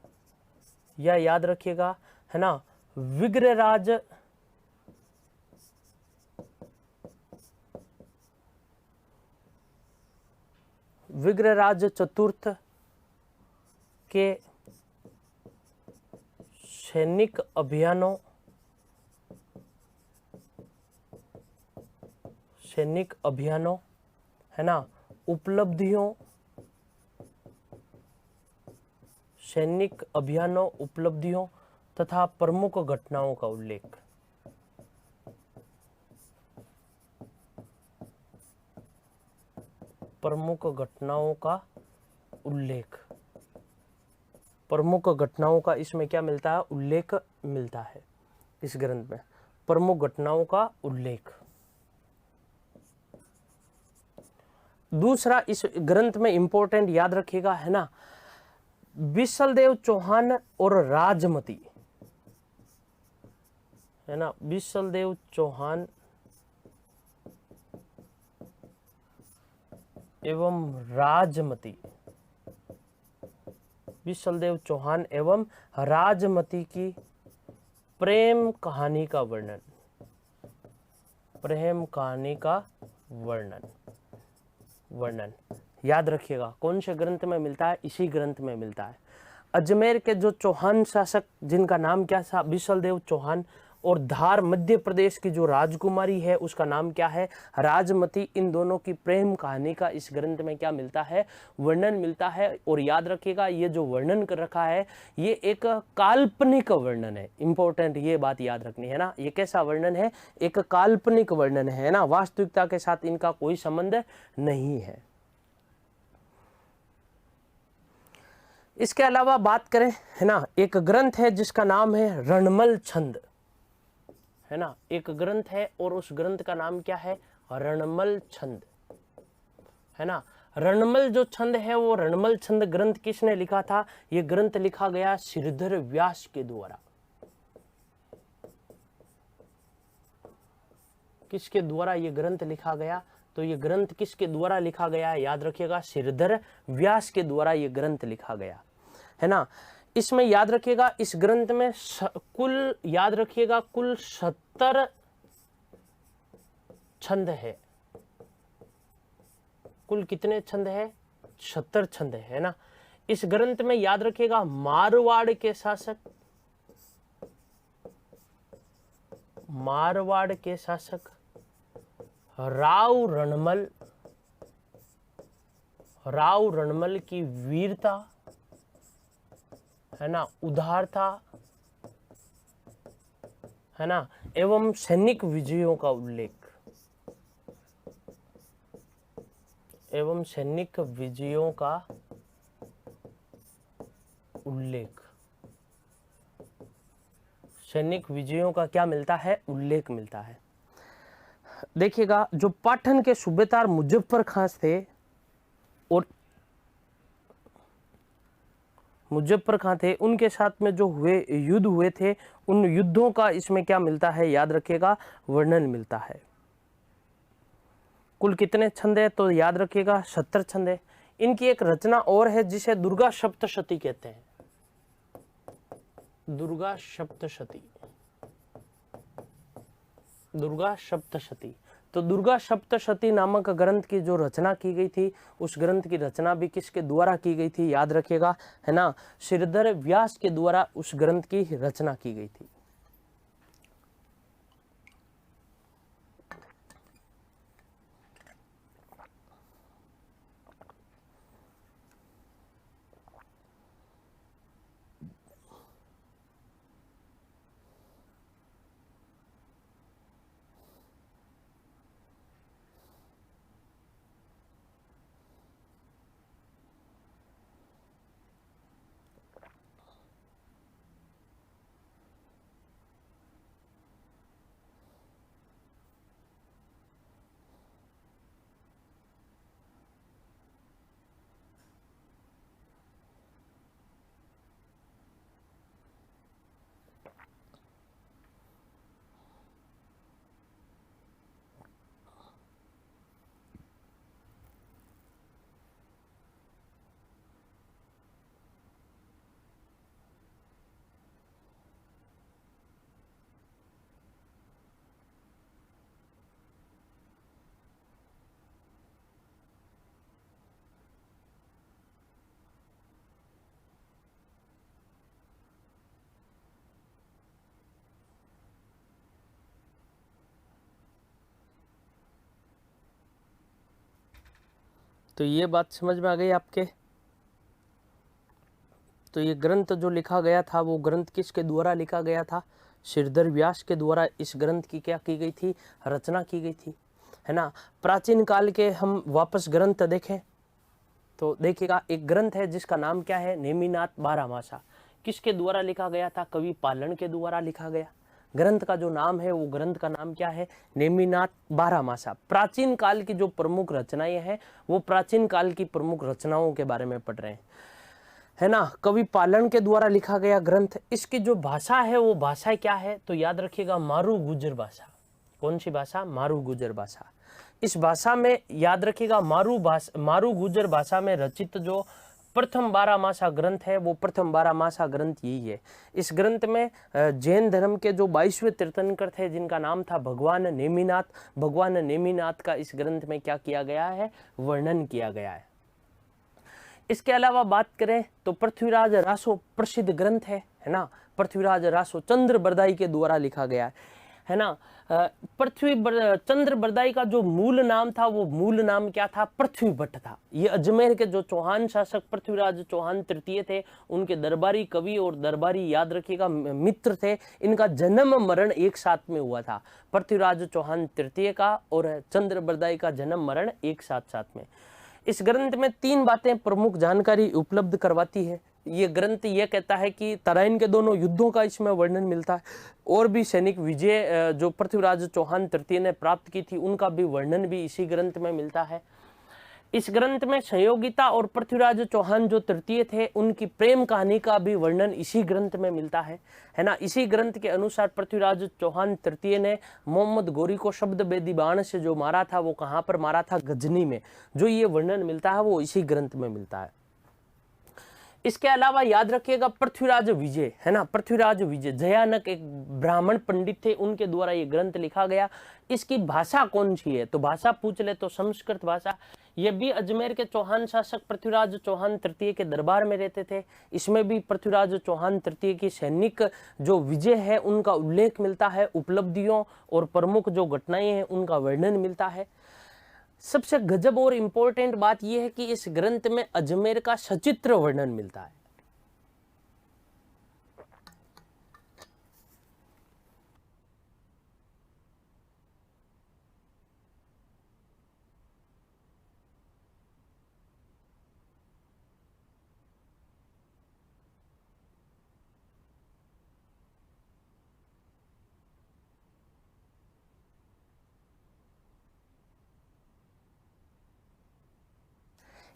या याद रखिएगा है ना विग्रहराज चतुर्थ के सैनिक अभियानों है ना, सैनिक अभियानों उपलब्धियों तथा प्रमुख घटनाओं का उल्लेख। प्रमुख घटनाओं का इसमें क्या मिलता है, उल्लेख मिलता है इस ग्रंथ में, प्रमुख घटनाओं का उल्लेख। दूसरा इस ग्रंथ में इंपॉर्टेंट याद रखिएगा है ना, विशलदेव चौहान और राजमती है ना, विशलदेव चौहान एवं राजमती की प्रेम कहानी का वर्णन याद रखिएगा कौन से ग्रंथ में मिलता है, इसी ग्रंथ में मिलता है। अजमेर के जो चौहान शासक जिनका नाम क्या था, विशलदेव चौहान, और धार मध्य प्रदेश की जो राजकुमारी है उसका नाम क्या है, राजमती, इन दोनों की प्रेम कहानी का इस ग्रंथ में क्या मिलता है, वर्णन मिलता है। और याद रखिएगा ये जो वर्णन कर रखा है ये एक काल्पनिक वर्णन है, इंपॉर्टेंट ये बात याद रखनी है ना, ये कैसा वर्णन है, एक काल्पनिक वर्णन है ना, वास्तविकता के साथ इनका कोई संबंध नहीं है। इसके अलावा बात करें है ना, एक ग्रंथ है जिसका नाम है रणमल छंद है ना, एक ग्रंथ है और उस ग्रंथ का नाम क्या है, रणमल छंद है ना। रणमल जो छंद है वो रणमल छंद ग्रंथ किसने लिखा था, ये ग्रंथ लिखा गया श्रीधर व्यास के द्वारा। किसके द्वारा ये ग्रंथ लिखा गया, तो ये ग्रंथ किसके द्वारा लिखा गया है, याद रखिएगा श्रीधर व्यास के द्वारा ये ग्रंथ लिखा गया है ना। इसमें याद रखिएगा इस ग्रंथ में कुल 70 छंद है। कुल कितने छंद है, 70 छंद है ना। इस ग्रंथ में याद रखिएगा मारवाड़ के शासक राव रणमल की वीरता है ना, उदारता है ना, एवं सैनिक विजयों का उल्लेख, सैनिक विजयों का क्या मिलता है, उल्लेख मिलता है। देखिएगा जो पाटन के सूबेदार मुजफ्फर खां थे उनके साथ में जो युद्ध हुए थे, उन युद्धों का इसमें क्या मिलता है, याद रखिएगा वर्णन मिलता है। कुल कितने छंद है, तो याद रखिएगा 70 छंद है। इनकी एक रचना और है जिसे दुर्गा सप्तशती कहते हैं, दुर्गा सप्तशती। तो दुर्गा सप्तशती नामक ग्रंथ की जो रचना की गई थी, उस ग्रंथ की रचना भी किसके द्वारा की गई थी, याद रखिएगा है ना, श्रीधर व्यास के द्वारा उस ग्रंथ की रचना की गई थी। तो ये बात समझ में आ गई आपके। तो ये ग्रंथ जो लिखा गया था वो ग्रंथ किसके द्वारा लिखा गया था? श्रीधर व्यास के द्वारा इस ग्रंथ की क्या की गई थी? रचना की गई थी, है ना। प्राचीन काल के हम वापस ग्रंथ देखें तो देखिएगा, एक ग्रंथ है जिसका नाम क्या है? नेमिनाथ बारहमासा। किसके द्वारा लिखा गया था? कवि पालन के द्वारा लिखा गया। ग्रंथ का जो नाम है वो ग्रंथ का नाम क्या है? नेमिनाथ बारहमासा। प्राचीन काल की जो प्रमुख रचनाएं हैं वो प्राचीन काल की प्रमुख रचनाओं के बारे में पढ़ रहे हैं, है ना। कवि पालन के द्वारा लिखा गया ग्रंथ। इसकी जो भाषा है वो भाषा क्या है? तो याद रखिएगा, मारू गुजर भाषा। कौन सी भाषा? मारू गुजर भाषा। इस भाषा में याद रखिएगा, मारू गुजर भाषा में रचित जो प्रथम बारहमासा ग्रंथ है वो प्रथम बारहमासा ग्रंथ यही है। इस ग्रंथ में जैन धर्म के जो 22वें तीर्थंकर थे जिनका नाम था भगवान नेमिनाथ का इस ग्रंथ में क्या किया गया है? वर्णन किया गया है। इसके अलावा बात करें तो पृथ्वीराज रासो प्रसिद्ध ग्रंथ है ना। पृथ्वीराज रासो चंद्र बरदाई के द्वारा लिखा गया है ना। चंद्र बरदाई का जो मूल नाम था वो मूल नाम क्या था? पृथ्वी भट्ट था। ये अजमेर के जो चौहान शासक पृथ्वीराज चौहान तृतीय थे उनके दरबारी कवि और दरबारी, याद रखिएगा, मित्र थे। इनका जन्म मरण एक साथ में हुआ था। पृथ्वीराज चौहान तृतीय का और चंद्र बरदाई का जन्म मरण एक साथ में। इस ग्रंथ में 3 बातें प्रमुख जानकारी उपलब्ध करवाती है। ये ग्रंथ ये कहता है कि तराइन के दोनों युद्धों का इसमें वर्णन मिलता है और भी सैनिक विजय जो पृथ्वीराज चौहान तृतीय ने प्राप्त की थी उनका भी वर्णन भी इसी ग्रंथ में मिलता है। इस ग्रंथ में संयोगिता और पृथ्वीराज चौहान जो तृतीय थे उनकी प्रेम कहानी का भी वर्णन इसी ग्रंथ में मिलता है ना। इसी ग्रंथ के अनुसार पृथ्वीराज चौहान तृतीय ने मोहम्मद गोरी को शब्द बेदी बाण से जो मारा था वो कहाँ पर मारा था? गजनी में। जो ये वर्णन मिलता है वो इसी ग्रंथ में मिलता है। इसके अलावा याद रखिएगा, पृथ्वीराज विजय, है ना, पृथ्वीराज विजय जयानक एक ब्राह्मण पंडित थे, उनके द्वारा ये ग्रंथ लिखा गया। इसकी भाषा कौन सी है? तो भाषा पूछ ले तो संस्कृत भाषा। ये भी अजमेर के चौहान शासक पृथ्वीराज चौहान तृतीय के दरबार में रहते थे। इसमें भी पृथ्वीराज चौहान तृतीय की सैनिक जो विजय है उनका उल्लेख मिलता है, उपलब्धियों और प्रमुख जो घटनाएं हैं उनका वर्णन मिलता है। सबसे गजब और इंपॉर्टेंट बात यह है कि इस ग्रंथ में अजमेर का सचित्र वर्णन मिलता है।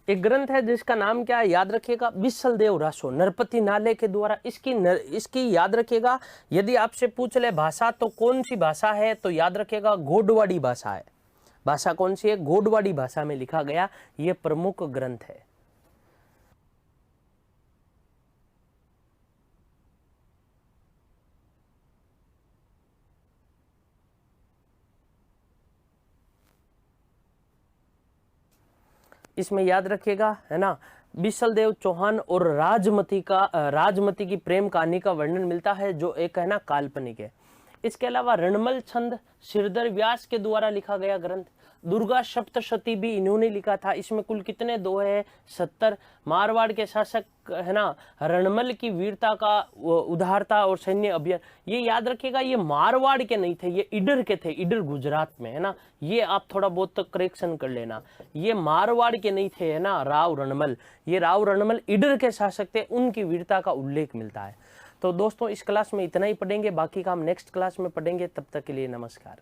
एक ग्रंथ है जिसका नाम क्या है? याद रखिएगा, बिसल देव रासो नरपति नाले के द्वारा। इसकी याद रखिएगा, यदि आपसे पूछ ले भाषा तो कौन सी भाषा है, तो याद रखिएगा गोडवाड़ी भाषा है। भाषा कौन सी है? गोडवाड़ी भाषा में लिखा गया यह प्रमुख ग्रंथ है। इसमें याद रखिएगा, है ना, बिसल देव चौहान और राजमती की प्रेम कहानी का वर्णन मिलता है जो एक है ना काल्पनिक है। इसके अलावा रणमल छंद श्रीधर व्यास के द्वारा लिखा गया ग्रंथ। दुर्गा सप्तशती भी इन्होंने लिखा था। इसमें कुल कितने दो है? 70। मारवाड़ के शासक है ना रणमल की वीरता का उदारता और सैन्य अभियान, ये याद रखिएगा, ये मारवाड़ के नहीं थे, ये इडर के थे। इडर गुजरात में है ना, ये आप थोड़ा बहुत करेक्शन कर लेना। ये मारवाड़ के नहीं थे, है ना, राव रणमल। ये राव रणमल इडर के शासक थे, उनकी वीरता का उल्लेख मिलता है। तो दोस्तों इस क्लास में इतना ही पढ़ेंगे, बाकी का हम नेक्स्ट क्लास में पढ़ेंगे। तब तक के लिए नमस्कार।